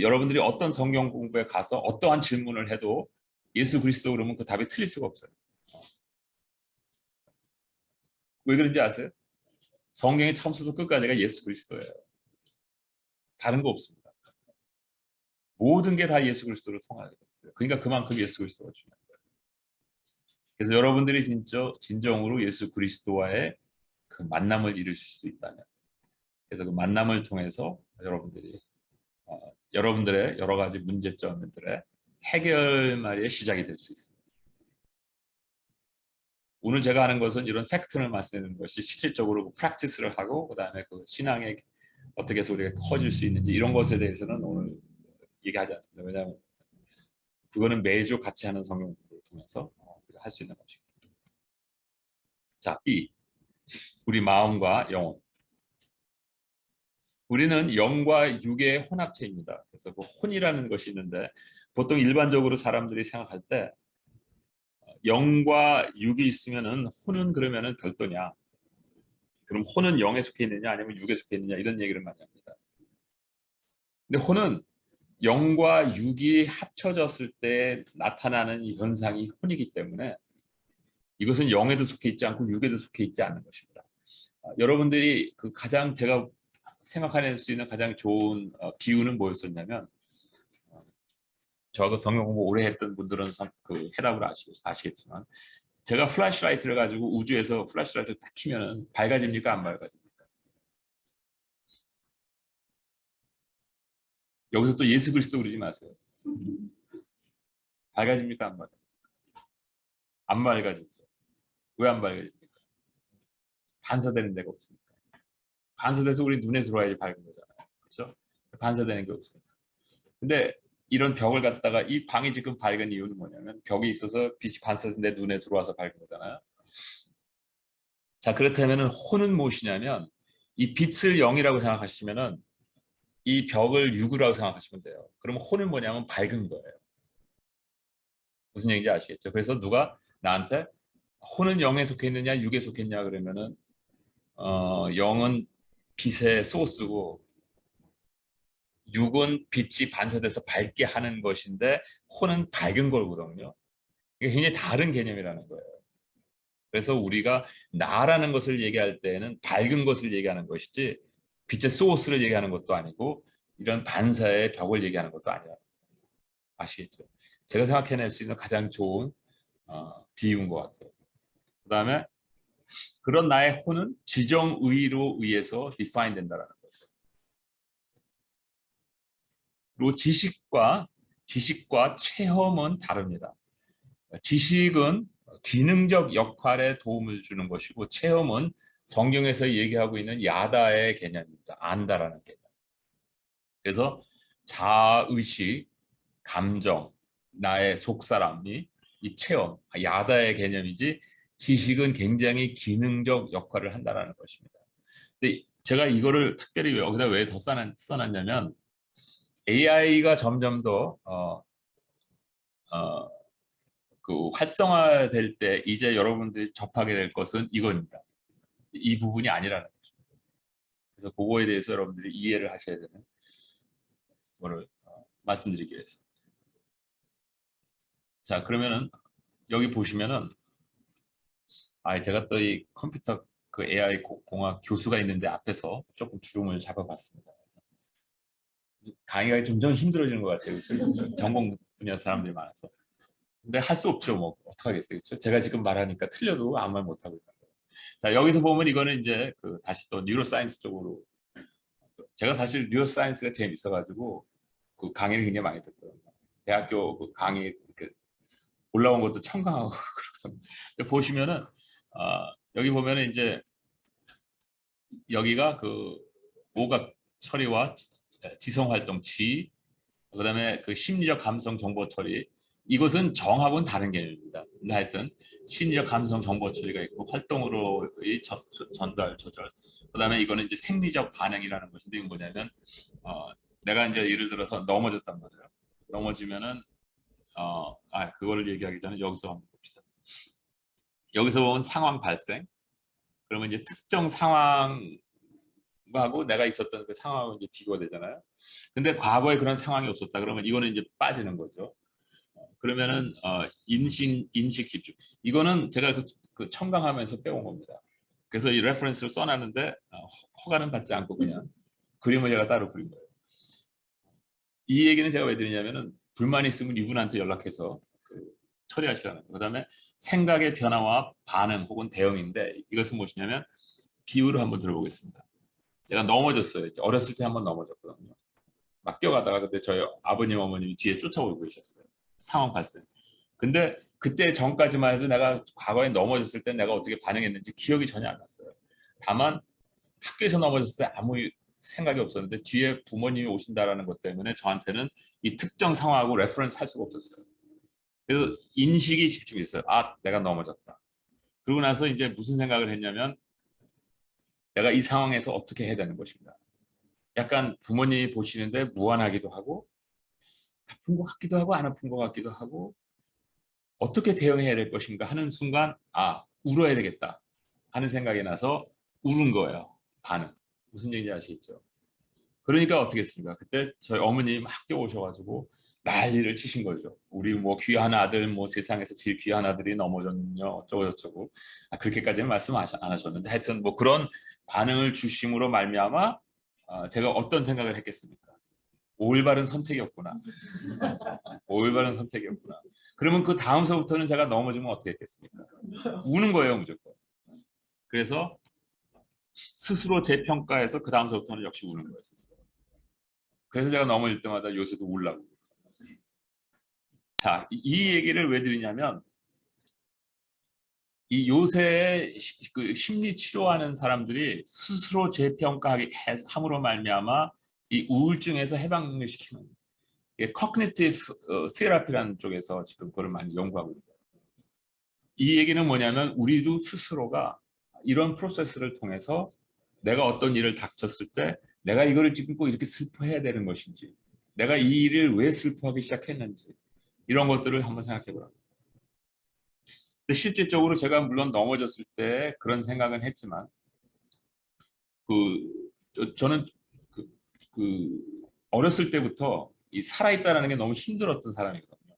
Speaker 1: 여러분들이 어떤 성경 공부에 가서 어떠한 질문을 해도 예수 그리스도 그러면 그 답이 틀릴 수가 없어요. 왜 그런지 아세요? 성경의 처음부터 끝까지가 예수 그리스도예요. 다른 거 없습니다. 모든 게 다 예수 그리스도로 통하게 됐어요. 그러니까 그만큼 예수 그리스도가 중요한 거예요. 그래서 여러분들이 진정으로 예수 그리스도와의 그 만남을 이루실 수 있다면, 그래서 그 만남을 통해서 여러분들이 여러분들의 여러 가지 문제점들의 해결말의 시작이 될 수 있습니다. 오늘 제가 하는 것은 이런 팩트를 말씀드리는 것이 실질적으로 프랙티스를 하고 그다음에 그 신앙에 어떻게 해서 우리가 커질 수 있는지 이런 것에 대해서는 오늘 얘기하지 않습니다. 왜냐하면 그거는 매주 같이 하는 성경 공부를 통해서 할 수 있는 것입니다. 자, B. 우리 마음과 영혼. 우리는 영과 육의 혼합체입니다. 그래서 그 혼이라는 것이 있는데 보통 일반적으로 사람들이 생각할 때 영과 육이 있으면은 혼은 그러면은 별도냐? 그럼 혼은 영에 속해 있느냐 아니면 육에 속해 있느냐 이런 얘기를 많이 합니다. 근데 혼은 영과 육이 합쳐졌을 때 나타나는 이 현상이 혼이기 때문에 이것은 영에도 속해 있지 않고 육에도 속해 있지 않는 것입니다. 여러분들이 그 가장 제가 생각할 수 있는 가장 좋은 비유는 뭐였었냐면 저하고 성경 공부 오래 했던 분들은 그 해답을 아시겠지만 제가 플래시라이트를 가지고 우주에서 플래시라이트를 딱 키면 밝아집니까 안 밝아집니까? 여기서 또 예수 그리스도 그러지 마세요. 밝아집니까 안 밝아집니까? 안 밝아지죠. 왜 안 밝아집니까? 반사되는 데가 없으니까. 반사돼서 우리 눈에 들어와야지 밝은 거잖아요. 그렇죠? 반사되는 게 없으니까. 근데 이런 벽을 갖다가 이 방이 지금 밝은 이유는 뭐냐면 벽이 있어서 빛이 반사돼서 내 눈에 들어와서 밝은 거잖아요. 자, 그렇다면 혼은 무엇이냐면 이 빛을 영이라고 생각하시면은 이 벽을 육이라고 생각하시면 돼요. 그러면 혼은 뭐냐면 밝은 거예요. 무슨 얘기인지 아시겠죠? 그래서 누가 나한테 혼은 영에 속해 있느냐 육에 속해 있냐 그러면은 영은 빛의 소스고 육은 빛이 반사돼서 밝게 하는 것인데 혼은 밝은 거거든요. 이게 굉장히 다른 개념이라는 거예요. 그래서 우리가 나라는 것을 얘기할 때는 밝은 것을 얘기하는 것이지 빛의 소스를 얘기하는 것도 아니고 이런 반사의 벽을 얘기하는 것도 아니야. 아시겠죠? 제가 생각해낼 수 있는 가장 좋은 비유인 것 같아요. 그 다음에 그런 나의 혼은 지정의로 의해서 define 된다는 거죠. 그리고 지식과 체험은 다릅니다. 지식은 기능적 역할에 도움을 주는 것이고 체험은 성경에서 얘기하고 있는 야다의 개념입니다. 안다라는 개념. 그래서 자의식, 감정, 나의 속사람이 이 체험, 야다의 개념이지 지식은 굉장히 기능적 역할을 한다는 것입니다. 근데 제가 이거를 특별히 여기다 왜 더 써놨냐면 AI가 점점 더 그 활성화될 때 이제 여러분들이 접하게 될 것은 이겁니다. 이 부분이 아니라는 거죠. 그래서 그거에 대해서 여러분들이 이해를 하셔야 되는 거를 말씀드리기 위해서. 자, 그러면은 여기 보시면은 제가 또 이 컴퓨터 그 AI 공학 교수가 있는데 앞에서 조금 주름을 잡아봤습니다. 강의가 점점 힘들어지는 것 같아요. 전공 분야 사람들이 많아서. 근데 할 수 없죠. 뭐 어떡하겠어요. 그렇죠? 제가 지금 말하니까 틀려도 아무 말 못하고 있는 거예요. 자, 여기서 보면 이거는 이제 다시 또 뉴로사이언스 쪽으로, 제가 사실 뉴로사이언스가 재밌어가지고 그 강의를 굉장히 많이 듣거든요. 대학교 그 강의 올라온 것도 첨가하고 그렇습니다. 보시면은 여기 보면은 이제 여기가 그 오각 처리와 지성 활동 지, 그다음에 그 심리적 감성 정보 처리, 이것은 정하고는 다른 개념입니다. 근데 하여튼 심리적 감성 정보 처리가 있고 활동으로의 전달 조절, 그다음에 이거는 이제 생리적 반응이라는 것인데, 이건 뭐냐면 내가 이제 예를 들어서 넘어졌단 말이에요. 넘어지면은 그거를 얘기하기 전에 여기서 한번 봅시다. 여기서 보면 상황 발생, 그러면 이제 특정 상황하고 내가 있었던 그 상황은 이제 비교가 되잖아요. 근데 과거에 그런 상황이 없었다 그러면 이거는 이제 빠지는 거죠. 그러면은 인식 집중, 이거는 제가 그 첨강하면서 빼온 겁니다. 그래서 이 레퍼런스를 써놨는데 허가는 받지 않고 그냥 그림을 제가 따로 그린 거예요. 이 얘기는 제가 왜 드리냐면은 불만이 있으면 이분한테 연락해서 처리하시라는 거예요. 그다음에 생각의 변화와 반응 혹은 대응인데, 이것은 무엇이냐면 비유를 한번 들어보겠습니다. 제가 넘어졌어요. 어렸을 때 한번 넘어졌거든요. 막 뛰어가다가 그때 저희 아버님 어머님이 뒤에 쫓아오고 계셨어요. 상황 발생. 근데 그때 전까지만 해도 내가 과거에 넘어졌을 때 내가 어떻게 반응했는지 기억이 전혀 안 났어요. 다만 학교에서 넘어졌을 때 아무 생각이 없었는데 뒤에 부모님이 오신다라는 것 때문에 저한테는 이 특정 상황하고 레퍼런스 할 수가 없었어요. 그래서 인식이 집중했어요. 내가 넘어졌다. 그러고 나서 이제 무슨 생각을 했냐면 내가 이 상황에서 어떻게 해야 되는 것인가. 약간 부모님이 보시는데 무안하기도 하고 아픈 것 같기도 하고 안 아픈 것 같기도 하고 어떻게 대응해야 될 것인가 하는 순간 울어야 되겠다 하는 생각이 나서 울은 거예요. 반응. 무슨 얘기인지 아시겠죠? 그러니까 어떻게 했습니까? 그때 저희 어머님이 막 뛰어오셔가지고 난리를 치신 거죠. 우리 뭐 귀한 아들, 뭐 세상에서 제일 귀한 아들이 넘어졌냐 어쩌고 저쩌고. 그렇게까지는 말씀 안 하셨는데 하여튼 뭐 그런 반응을 주심으로 말미암아 제가 어떤 생각을 했겠습니까? 올바른 선택이었구나. 올바른 선택이었구나. 그러면 그 다음서부터는 제가 넘어지면 어떻게 했겠습니까? 우는 거예요, 무조건. 그래서 스스로 재평가해서 그 다음서부터는 역시 우는 거예요. 스스로. 그래서 제가 넘어질 때마다 요새도 울라고. 자, 이 얘기를 왜 드리냐면 이 요새 그 심리 치료하는 사람들이 스스로 재평가하기 함으로 말미암아 이 우울증에서 해방을 시키는 cognitive therapy라는 쪽에서 지금 그걸 많이 연구하고 있어요. 이 얘기는 뭐냐면 우리도 스스로가 이런 프로세스를 통해서 내가 어떤 일을 닥쳤을 때 내가 이거를 지금 꼭 이렇게 슬퍼해야 되는 것인지, 내가 이 일을 왜 슬퍼하기 시작했는지, 이런 것들을 한번 생각해 보라고. 근데 실질적으로 제가 물론 넘어졌을 때 그런 생각은 했지만 저는 어렸을 때부터 이 살아있다는 게 너무 힘들었던 사람이거든요.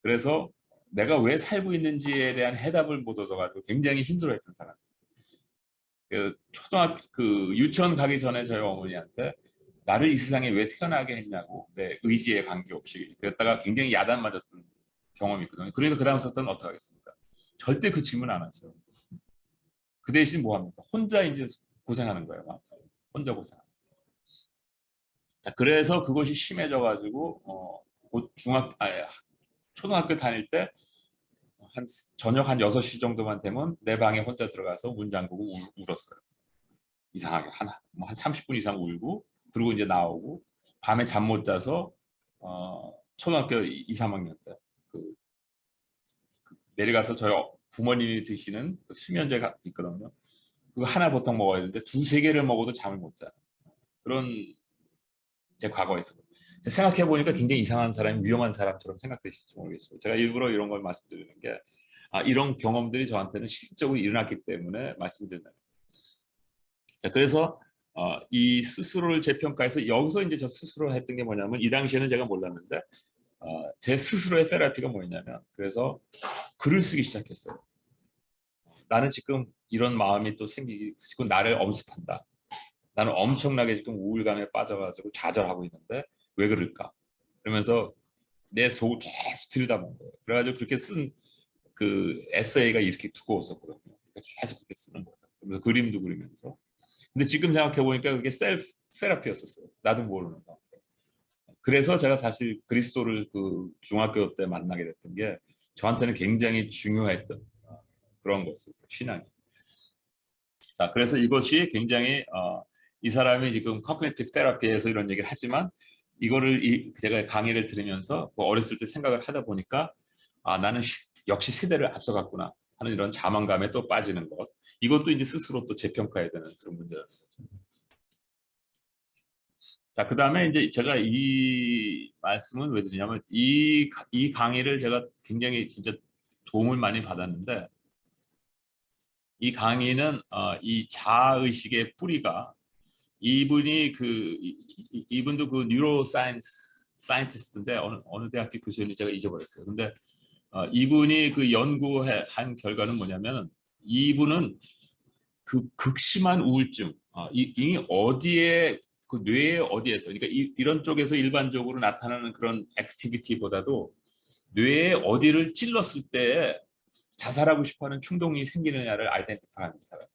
Speaker 1: 그래서 내가 왜 살고 있는지에 대한 해답을 못 얻어가지고 굉장히 힘들어했던 사람. 유치원 가기 전에 저희 어머니한테 나를 이 세상에 왜 태어나게 했냐고, 내 의지에 관계없이 그랬다가 굉장히 야단 맞았던 경험이 있거든요. 그래서 그 다음부터는 어떻게 하겠습니까? 절대 그 질문 안 하죠. 그 대신 뭐 합니까? 혼자 이제 고생하는 거예요. 혼자 고생. 자, 그래서 그것이 심해져 가지고 초등학교 다닐 때 저녁 한 6시 정도만 되면 내 방에 혼자 들어가서 문 잠그고 울었어요. 이상하게 한 30분 이상 울고, 그리고 이제 나오고, 밤에 잠 못 자서 초등학교 2, 3학년 때 그 내려가서 저희 부모님이 드시는 그 수면제가 있거든요. 그거 하나 보통 먹어야 되는데 두세 개를 먹어도 잠을 못 자. 그런 제 과거가 있었거든요. 생각해 보니까 굉장히 이상한 사람이 위험한 사람처럼 생각되실지 모르겠어요. 제가 일부러 이런 걸 말씀드리는 게 이런 경험들이 저한테는 실질적으로 일어났기 때문에 말씀드리는 거예요. 자, 그래서 이 스스로를 재평가해서 여기서 이제 저 스스로 했던 게 뭐냐면 이 당시에는 제가 몰랐는데 제 스스로의 세라피가 뭐였냐면 그래서 글을 쓰기 시작했어요. 나는 지금 이런 마음이 또 생기고 나를 엄습한다. 나는 엄청나게 지금 우울감에 빠져가지고 좌절하고 있는데 왜 그럴까? 그러면서 내 속을 계속 들여다본 거예요. 그래가지고 그렇게 쓴 그 에세이가 이렇게 두꺼웠었거든요. 그러니까 계속 그렇게 쓰는 거예요. 그래서 그림도 그리면서. 근데 지금 생각해 보니까 그게 셀프 세라피였었어요. 나도 모르는 거. 그래서 제가 사실 그리스도를 그 중학교 때 만나게 됐던 게 저한테는 굉장히 중요했던 그런 거였었어요. 신앙이. 자, 그래서 이것이 굉장히 이 사람이 지금 커그니티브 테라피에서 이런 얘기를 하지만 이거를 제가 강의를 들으면서 뭐 어렸을 때 생각을 하다 보니까 나는 역시 세대를 앞서갔구나 하는 이런 자만감에 또 빠지는 것. 이것도 이제 스스로 또 재평가해야 되는 그런 문제라는 거죠. 자, 그 다음에 이제 제가 이 말씀은 왜 드리냐면 이 강의를 제가 굉장히 진짜 도움을 많이 받았는데 이 강의는 이 자아의식의 뿌리가 이분이 이분도 그 뉴로 사이언티스트인데 어느 대학교 교수인지 제가 잊어버렸어요. 근데 이분이 그 연구한 결과는 뭐냐면 이분은 그 극심한 우울증 이 어디에 그 뇌의 어디에서 그러니까 이런 쪽에서 일반적으로 나타나는 그런 액티비티보다도 뇌의 어디를 찔렀을 때 자살하고 싶어하는 충동이 생기느냐를 아이덴티파하는 사람.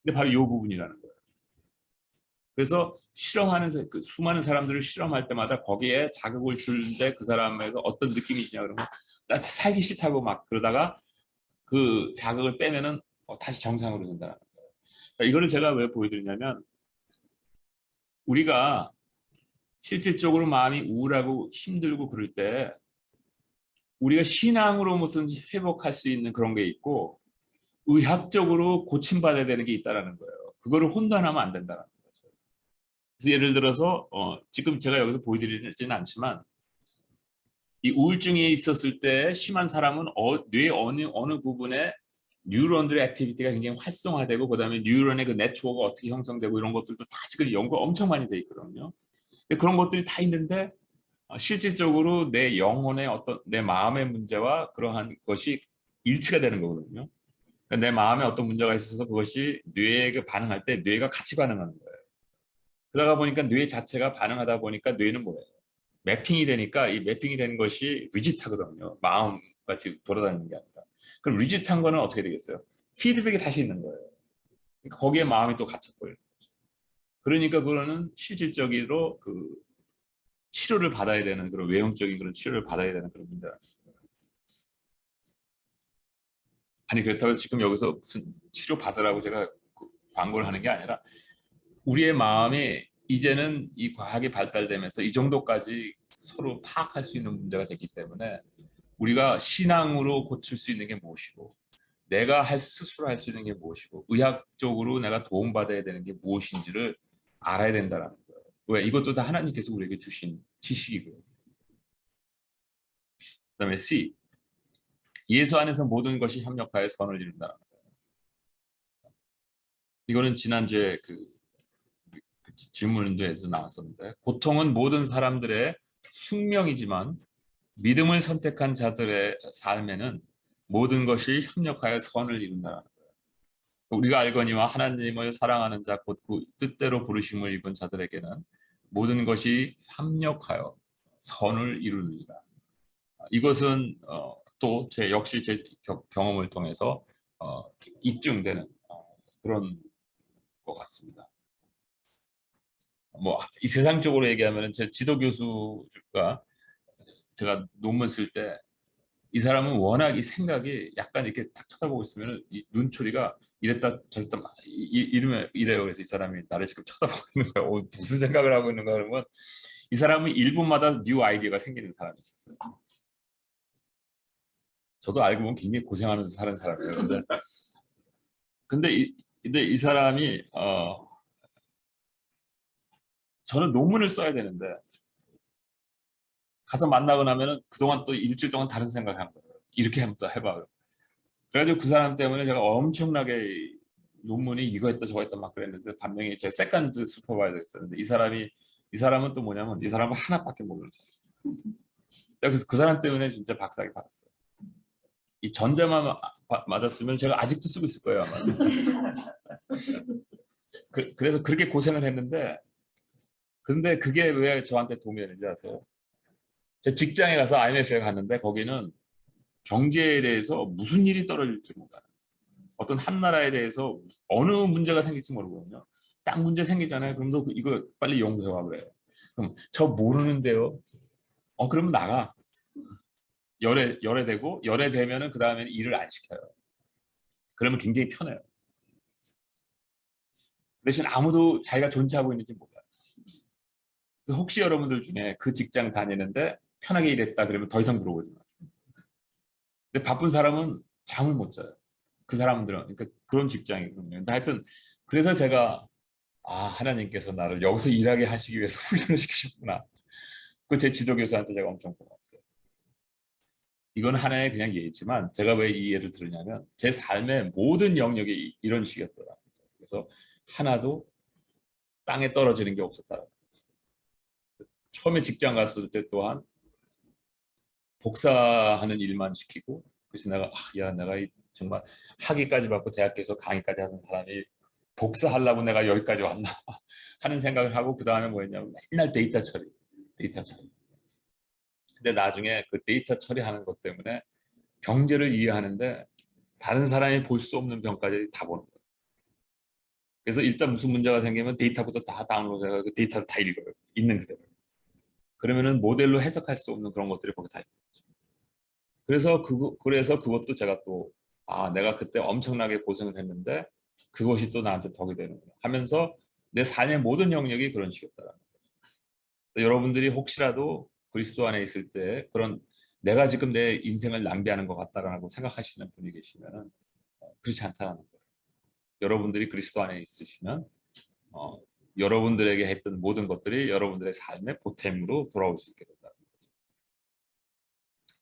Speaker 1: 근데 바로 이 부분이라는 거예요. 그래서 실험하는 그 수많은 사람들을 실험할 때마다 거기에 자극을 주는데 그 사람에서 어떤 느낌이 있냐 그러면 나 살기 싫다고 막 그러다가 그 자극을 빼면은 다시 정상으로 된다는 거예요. 그러니까 이거를 제가 왜 보여드리냐면 우리가 실질적으로 마음이 우울하고 힘들고 그럴 때 우리가 신앙으로 무슨 회복할 수 있는 그런 게 있고 의학적으로 고침받아야 되는 게 있다라는 거예요. 그거를 혼돈하면 안 된다는 거죠. 그래서 예를 들어서 지금 제가 여기서 보여드리지는 않지만 이 우울증이 있었을 때 심한 사람은 뇌 어느 부분에 뉴런들의 액티비티가 굉장히 활성화되고 그다음에 뉴런의 그 네트워크가 어떻게 형성되고 이런 것들도 다 지금 연구가 엄청 많이 돼 있거든요. 그런 것들이 다 있는데 실질적으로 내 영혼의 어떤 내 마음의 문제와 그러한 것이 일치가 되는 거거든요. 그러니까 내 마음에 어떤 문제가 있어서 그것이 뇌에 반응할 때 뇌가 같이 반응하는 거예요. 그러다 보니까 뇌 자체가 반응하다 보니까 뇌는 뭐예요? 매핑이 되니까 이 매핑이 되는 것이 리짓하거든요. 마음같이 돌아다니는 게 아니라. 그럼 리짓한 거는 어떻게 되겠어요? 피드백이 다시 있는 거예요. 그러니까 거기에 마음이 또 갇혀버려요. 그러니까 그거는 실질적으로 그 치료를 받아야 되는 그런 외형적인 그런 치료를 받아야 되는 그런 문제라. 아니 그렇다고 지금 여기서 무슨 치료 받으라고 제가 광고를 하는 게 아니라 우리의 마음이 이제는 이 과학이 발달되면서 이 정도까지 서로 파악할 수 있는 문제가 됐기 때문에 우리가 신앙으로 고칠 수 있는 게 무엇이고 내가 스스로 할 수 있는 게 무엇이고 의학적으로 내가 도움받아야 되는 게 무엇인지를 알아야 된다는 거예요. 왜? 이것도 다 하나님께서 우리에게 주신 지식이고요. 그다음에 C. 예수 안에서 모든 것이 협력하여 선을 이룬다. 이거는 지난주에 그 질문에서 나왔었는데 고통은 모든 사람들의 숙명이지만 믿음을 선택한 자들의 삶에는 모든 것이 협력하여 선을 이룬다. 우리가 알거니와 하나님을 사랑하는 자 곧 그 뜻대로 부르심을 입은 자들에게는 모든 것이 협력하여 선을 이루느니라. 이것은 또 역시 제 경험을 통해서 입증되는 그런 것 같습니다. 뭐 이 세상적으로 얘기하면 제 지도 교수가 제가 논문 쓸 때 이 사람은 워낙 이 생각이 약간 이렇게 탁 쳐다보고 있으면 이 눈초리가 이랬다 저랬다 이러면 이래요. 그래서 이 사람이 나를 지금 쳐다보고 있는 거야. 무슨 생각을 하고 있는가 그러면 이 사람은 1분마다 뉴 아이디어가 생기는 사람이었어요. 저도 알고 보면 굉장히 고생하면서 사는 사람이에요. 근데 이 사람이 저는 논문을 써야 되는데 가서 만나고 나면은 그동안 또 일주일 동안 다른 생각을 한 거예요. 이렇게 한번 또 해봐. 그래가지고 그 사람 때문에 제가 엄청나게 논문이 이거 했다 저거 했다 막 그랬는데 반면에 제 세컨드 슈퍼바이저 있었는데 이 사람은 또 뭐냐면 이 사람은 하나밖에 모르는 사람. 그래서 그 사람 때문에 진짜 박사학위 받았어요. 이 전자만 맞았으면 제가 아직도 쓰고 있을 거예요 아마. 그래서 그렇게 고생을 했는데 근데 그게 왜 저한테 도움이 되는지 아세요? 제 직장에 가서 IMF에 갔는데 거기는 경제에 대해서 무슨 일이 떨어질지 몰라요. 어떤 한 나라에 대해서 어느 문제가 생길지 모르거든요. 딱 문제 생기잖아요. 그럼 너 이거 빨리 연구해와 그래요. 그럼 저 모르는데요. 그러면 나가. 열애되고 열애되면은 그 다음에는 일을 안 시켜요. 그러면 굉장히 편해요. 대신 아무도 자기가 존재하고 있는지 몰라요. 그래서 혹시 여러분들 중에 그 직장 다니는데 편하게 일했다 그러면 더 이상 물어보지 마세요. 근데 바쁜 사람은 잠을 못 자요. 그 사람들은 그러니까 그런 직장이거든요. 근데 하여튼 그래서 제가 하나님께서 나를 여기서 일하게 하시기 위해서 훈련을 시키셨구나. 그 제 지도교수한테 제가 엄청 고마웠어요. 이건 하나의 그냥 예지만 제가 왜 이 예를 들으냐면 제 삶의 모든 영역이 이런 식이었더라고요. 그래서 하나도 땅에 떨어지는 게 없었다. 처음에 직장 갔을 때 또한 복사하는 일만 시키고 그래서 내가 정말 학위까지 받고 대학교에서 강의까지 하는 사람이 복사하려고 내가 여기까지 왔나 하는 생각을 하고 그 다음에 뭐였냐면 맨날 데이터 처리. 근데 나중에 그 데이터 처리하는 것 때문에 경제를 이해하는데 다른 사람이 볼 수 없는 병까지 다 보는 거예요. 그래서 일단 무슨 문제가 생기면 데이터부터 다 다운로드해서 그 데이터를 다 읽어요. 있는 그대로. 그러면은 모델로 해석할 수 없는 그런 것들이 거기 다 있는 거죠. 그래서 그것도 제가 또 내가 그때 엄청나게 고생을 했는데 그것이 또 나한테 덕이 되는구나 하면서 내 삶의 모든 영역이 그런 식이었더라. 여러분들이 혹시라도 그리스도 안에 있을 때 그런 내가 지금 내 인생을 낭비하는 것 같다라고 생각하시는 분이 계시면 그렇지 않다는 거예요. 여러분들이 그리스도 안에 있으시면 어, 여러분들에게 했던 모든 것들이 여러분들의 삶의 보탬으로 돌아올 수 있게 된다.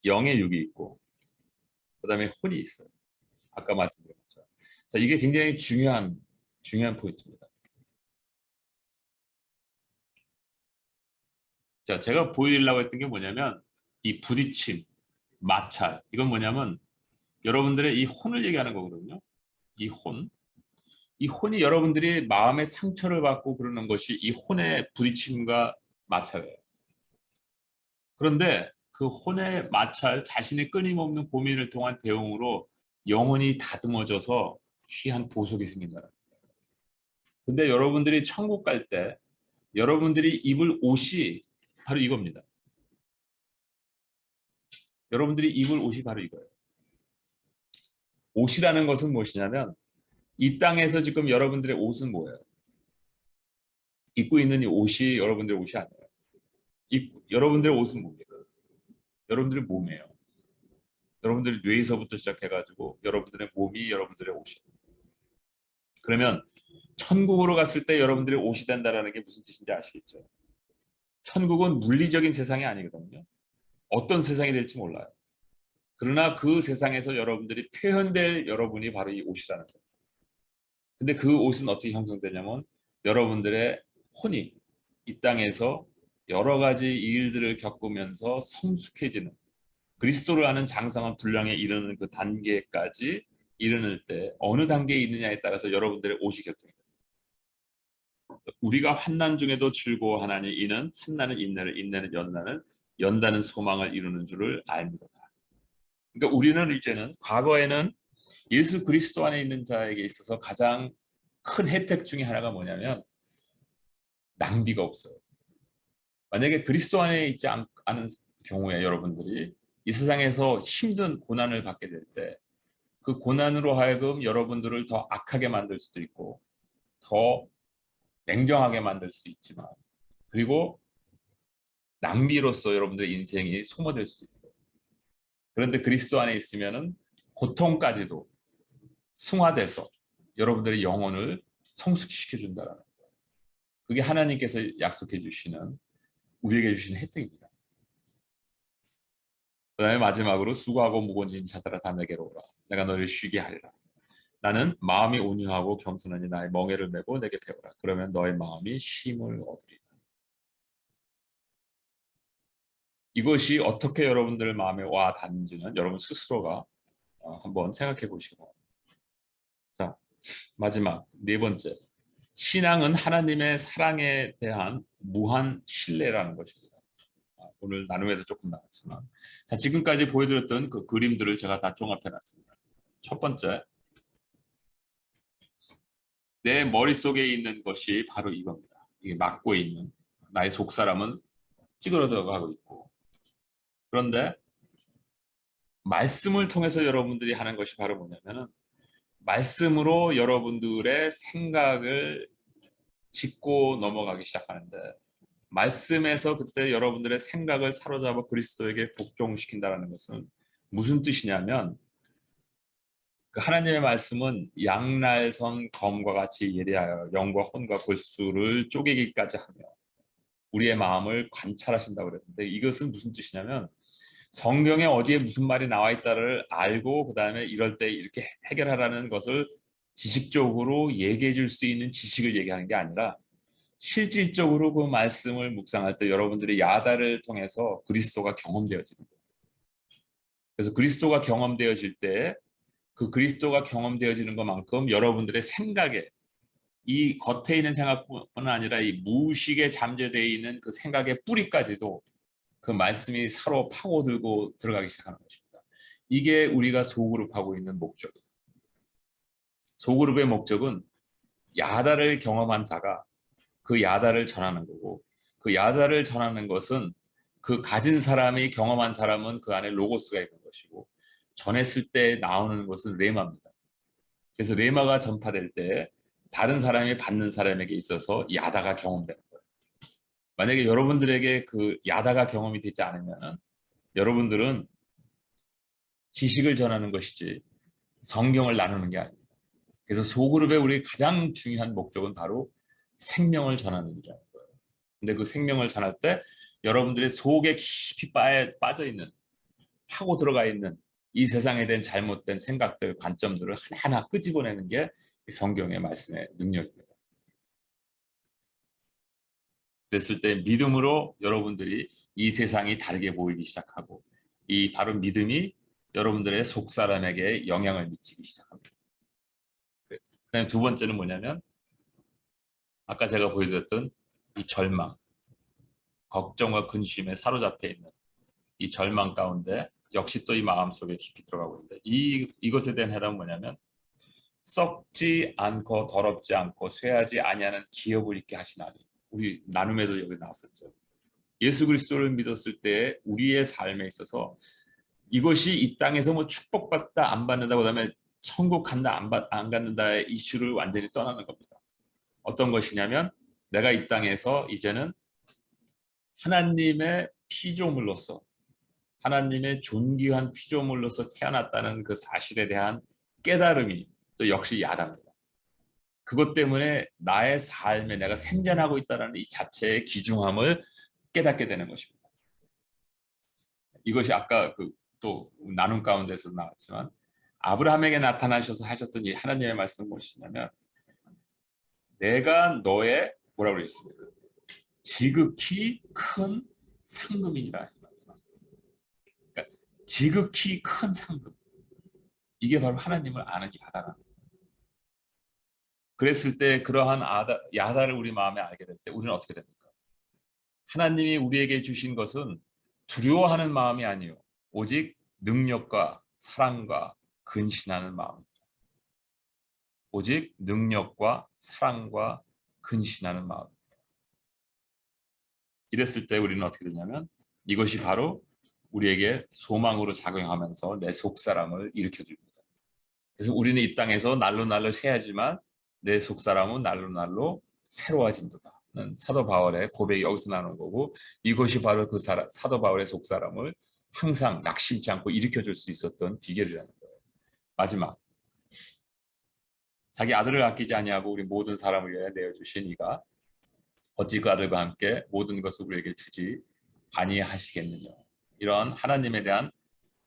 Speaker 1: 영의 육이 있고 그다음에 혼이 있어요. 아까 말씀드린 것처럼. 자, 이게 굉장히 중요한 포인트입니다. 자, 제가 보여드리려고 했던 게 뭐냐면 이 부딪힘, 마찰 이건 뭐냐면 여러분들의 이 혼을 얘기하는 거거든요. 이 혼. 이 혼이 여러분들이 마음의 상처를 받고 그러는 것이 이 혼의 부딪힘과 마찰이에요. 그런데 그 혼의 마찰, 자신의 끊임없는 고민을 통한 대응으로 영혼이 다듬어져서 귀한 보석이 생긴다는 거예요. 근데 여러분들이 천국 갈 때 여러분들이 입을 옷이 바로 이겁니다. 여러분들이 입을 옷이 바로 이거예요. 옷이라는 것은 무엇이냐면 이 땅에서 지금 여러분들의 옷은 뭐예요? 입고 있는 이 옷이 여러분들의 옷이 아니에요. 여러분들의 옷은 뭡니까? 여러분들의 몸이에요. 여러분들의 뇌에서부터 시작해가지고 여러분들의 몸이 여러분들의 옷이에요. 그러면 천국으로 갔을 때 여러분들의 옷이 된다는 게 무슨 뜻인지 아시겠죠? 천국은 물리적인 세상이 아니거든요. 어떤 세상이 될지 몰라요. 그러나 그 세상에서 여러분들이 표현될 여러분이 바로 이 옷이라는 거예요. 근데 그 옷은 어떻게 형성되냐면 여러분들의 혼이 이 땅에서 여러 가지 일들을 겪으면서 성숙해지는 그리스도를 아는 장성한 분량에 이르는 그 단계까지 이르는 때 어느 단계에 있느냐에 따라서 여러분들의 옷이 결정돼요. 우리가 환난 중에도 즐거워하나니 이는 환난은 인내를 인내는 연단은 연단은 소망을 이루는 줄을 압니다. 그러니까 우리는 이제는 과거에는 예수 그리스도 안에 있는 자에게 있어서 가장 큰 혜택 중에 하나가 뭐냐면 낭비가 없어요. 만약에 그리스도 안에 있지 않은 경우에 여러분들이 이 세상에서 힘든 고난을 받게 될 때 그 고난으로 하여금 여러분들을 더 악하게 만들 수도 있고 더 냉정하게 만들 수 있지만 그리고 낭비로서 여러분들의 인생이 소모될 수 있어요. 그런데 그리스도 안에 있으면은 고통까지도 승화돼서 여러분들의 영혼을 성숙시켜 준다라는 거예요. 그게 하나님께서 약속해 주시는 우리에게 주시는 혜택입니다. 그다음에 마지막으로 수고하고 무거운 짐 자들아 다 내게로 오라. 내가 너를 쉬게 하리라. 나는 마음이 온유하고 겸손하니 나의 멍에를 메고 내게 배우라. 그러면 너의 마음이 쉼을 얻으리라. 이것이 어떻게 여러분들 마음에 와 닿는지는 여러분 스스로가 한번 생각해 보시기 바랍니다. 자, 마지막 네 번째. 신앙은 하나님의 사랑에 대한 무한 신뢰라는 것입니다. 오늘 나눔에도 조금 나왔지만 자, 지금까지 보여드렸던 그 그림들을 제가 다 종합해 놨습니다. 첫 번째, 내 머릿속에 있는 것이 바로 이겁니다. 이게 막고 있는 나의 속사람은 찌그러져가고 있고 그런데 말씀을 통해서 여러분들이 하는 것이 바로 뭐냐면은 말씀으로 여러분들의 생각을 짚고 넘어가기 시작하는데 말씀에서 그때 여러분들의 생각을 사로잡아 그리스도에게 복종시킨다는 것은 무슨 뜻이냐면 그 하나님의 말씀은 양날선 검과 같이 예리하여 영과 혼과 골수를 쪼개기까지 하며 우리의 마음을 관찰하신다고 그랬는데 이것은 무슨 뜻이냐면 성경에 어디에 무슨 말이 나와 있다를 알고 그 다음에 이럴 때 이렇게 해결하라는 것을 지식적으로 얘기해 줄 수 있는 지식을 얘기하는 게 아니라 실질적으로 그 말씀을 묵상할 때 여러분들의 야다를 통해서 그리스도가 경험되어지는 거예요. 그래서 그리스도가 경험되어질 때 그 그리스도가 경험되어지는 것만큼 여러분들의 생각에 이 겉에 있는 생각뿐 아니라 이 무의식에 잠재되어 있는 그 생각의 뿌리까지도 그 말씀이 서로 파고들고 들어가기 시작하는 것입니다. 이게 우리가 소그룹하고 있는 목적이에요. 소그룹의 목적은 야다를 경험한 자가 그 야다를 전하는 거고 그 야다를 전하는 것은 그 가진 사람이 경험한 사람은 그 안에 로고스가 있는 것이고 전했을 때 나오는 것은 레마입니다. 그래서 레마가 전파될 때 다른 사람이 받는 사람에게 있어서 야다가 경험되는 거예요. 만약에 여러분들에게 그 야다가 경험이 되지 않으면 여러분들은 지식을 전하는 것이지 성경을 나누는 게 아닙니다. 그래서 소그룹의 우리 가장 중요한 목적은 바로 생명을 전하는 일이라는 거예요. 근데 그 생명을 전할 때 여러분들의 속에 깊이 빠져 있는 파고 들어가 있는 이 세상에 대한 잘못된 생각들, 관점들을 하나하나 끄집어내는 게 성경의 말씀의 능력입니다. 그랬을 때 믿음으로 여러분들이 이 세상이 다르게 보이기 시작하고 이 바로 믿음이 여러분들의 속사람에게 영향을 미치기 시작합니다. 그다음에 두 번째는 뭐냐면 아까 제가 보여드렸던 이 절망, 걱정과 근심에 사로잡혀 있는 이 절망 가운데 역시 또 이 마음속에 깊이 들어가고 있는데 이것에 대한 해답은 뭐냐면 썩지 않고 더럽지 않고 쇠하지 아니하는 기업을 있게 하시나니 우리 나눔에도 여기 나왔었죠. 예수 그리스도를 믿었을 때 우리의 삶에 있어서 이것이 이 땅에서 뭐 축복받다 안 받는다 그다음에 천국 간다 안 갖는다의 이슈를 완전히 떠나는 겁니다. 어떤 것이냐면 내가 이 땅에서 이제는 하나님의 피조물로서 하나님의 존귀한 피조물로서 태어났다는 그 사실에 대한 깨달음이 또 역시 야답니다. 그것 때문에 나의 삶에 내가 생존하고 있다는 이 자체의 귀중함을 깨닫게 되는 것입니다. 이것이 아까 그 또 나눔 가운데서 나왔지만 아브라함에게 나타나셔서 하셨던 이 하나님의 말씀은 무엇이냐면 내가 너의 뭐라고 그랬습니까? 지극히 큰 상급이니라 말씀하셨습니다. 그러니까 지극히 큰 상급. 이게 바로 하나님을 아는 야다라는 거예요. 그랬을 때 그러한 야다를 우리 마음에 알게 될 때 우리는 어떻게 됩니까? 하나님이 우리에게 주신 것은 두려워하는 마음이 아니요 오직 능력과 사랑과 근신하는 마음입니다. 오직 능력과 사랑과 근신하는 마음. 이랬을 때 우리는 어떻게 되냐면 이것이 바로 우리에게 소망으로 작용하면서 내 속사람을 일으켜줍니다. 그래서 우리는 이 땅에서 날로 날로 새하지만 내 속사람은 날로 날로 새로워진도다. 사도 바울의 고백이 여기서 나오는 거고, 이것이 바로 그 사도 바울의 속사람을 항상 낙심치 않고 일으켜줄 수 있었던 비결이라는 거예요. 마지막, 자기 아들을 아끼지 아니하고 우리 모든 사람을 위하여 내어주신 이가 어찌 그 아들과 함께 모든 것을 우리에게 주지 아니하시겠느냐. 이런 하나님에 대한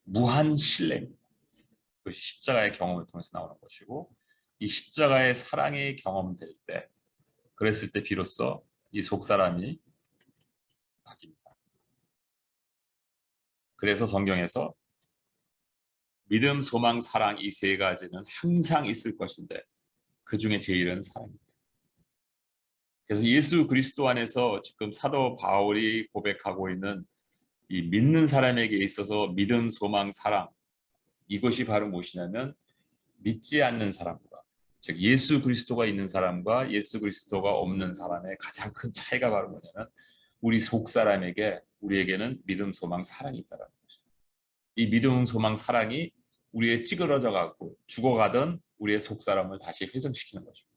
Speaker 1: 무한 신뢰입니다. 그것이 십자가의 경험을 통해서 나오는 것이고, 이 십자가의 사랑이 경험될 때, 그랬을 때 비로소 이 속사람이 바뀝니다. 그래서 성경에서 믿음, 소망, 사랑 이 세 가지는 항상 있을 것인데 그 중에 제일은 사랑입니다. 그래서 예수 그리스도 안에서 지금 사도 바울이 고백하고 있는 이 믿는 사람에게 있어서 믿음, 소망, 사랑, 이것이 바로 무엇이냐면 믿지 않는 사람과, 즉 예수 그리스도가 있는 사람과 예수 그리스도가 없는 사람의 가장 큰 차이가 바로 뭐냐면 우리 속 사람에게, 우리에게는 믿음, 소망, 사랑이 있다는 것입니다. 이 믿음, 소망, 사랑이 우리의 찌그러져 가고 죽어가던 우리의 속 사람을 다시 회생시키는 것입니다.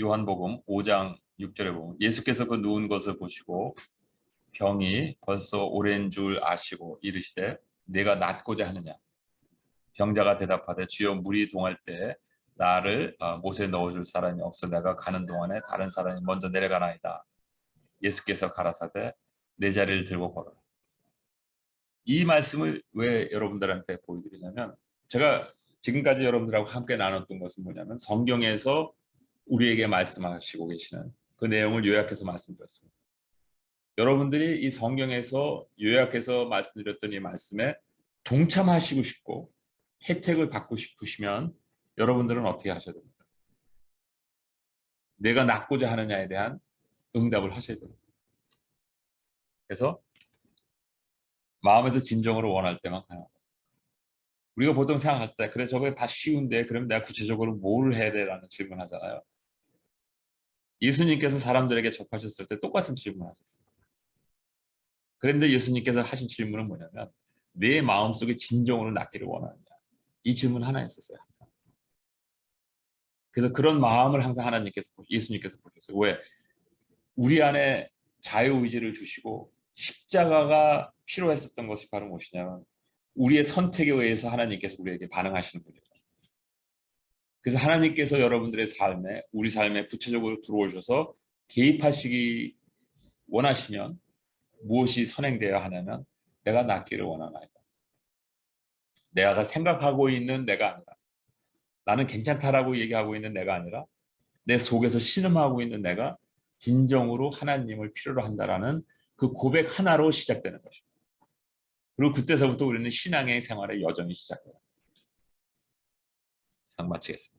Speaker 1: 요한복음 5장 6절에 보면 예수께서 그 누운 것을 보시고 병이 벌써 오랜 줄 아시고 이르시되 내가 낫고자 하느냐. 병자가 대답하되 주여 물이 동할 때 나를 못에 넣어줄 사람이 없어 내가 가는 동안에 다른 사람이 먼저 내려가나이다. 예수께서 가라사대 내 자리를 들고 걸어라. 이 말씀을 왜 여러분들한테 보여드리냐면, 제가 지금까지 여러분들하고 함께 나눴던 것은 뭐냐면 성경에서 우리에게 말씀하시고 계시는 그 내용을 요약해서 말씀드렸습니다. 여러분들이 이 성경에서 요약해서 말씀드렸던 이 말씀에 동참하시고 싶고 혜택을 받고 싶으시면 여러분들은 어떻게 하셔야 됩니까? 내가 낫고자 하느냐에 대한 응답을 하셔야 됩니다. 그래서 마음에서 진정으로 원할 때만 가요. 우리가 보통 생각할 때 그래 저거 다 쉬운데 그럼 내가 구체적으로 뭘 해야 돼? 라는 질문하잖아요. 예수님께서 사람들에게 접하셨을 때 똑같은 질문하셨어요. 그런데 예수님께서 하신 질문은 뭐냐면 내 마음속에 진정으로 낫기를 원하느냐. 이 질문 하나 있었어요. 항상. 그래서 그런 마음을 항상 예수님께서 보셨어요. 왜? 우리 안에 자유의지를 주시고 십자가가 필요했었던 것이 바로 무엇이냐면 우리의 선택에 의해서 하나님께서 우리에게 반응하시는 분이에요. 그래서 하나님께서 여러분들의 삶에, 우리 삶에 구체적으로 들어오셔서 개입하시기 원하시면 무엇이 선행되어야 하냐면 내가 낫기를 원하나이다. 내가 생각하고 있는 내가 아니라, 나는 괜찮다라고 얘기하고 있는 내가 아니라 내 속에서 신음하고 있는 내가 진정으로 하나님을 필요로 한다라는 그 고백 하나로 시작되는 것입니다. 그리고 그때서부터 우리는 신앙의 생활의 여정이 시작돼요. 이상 마치겠습니다.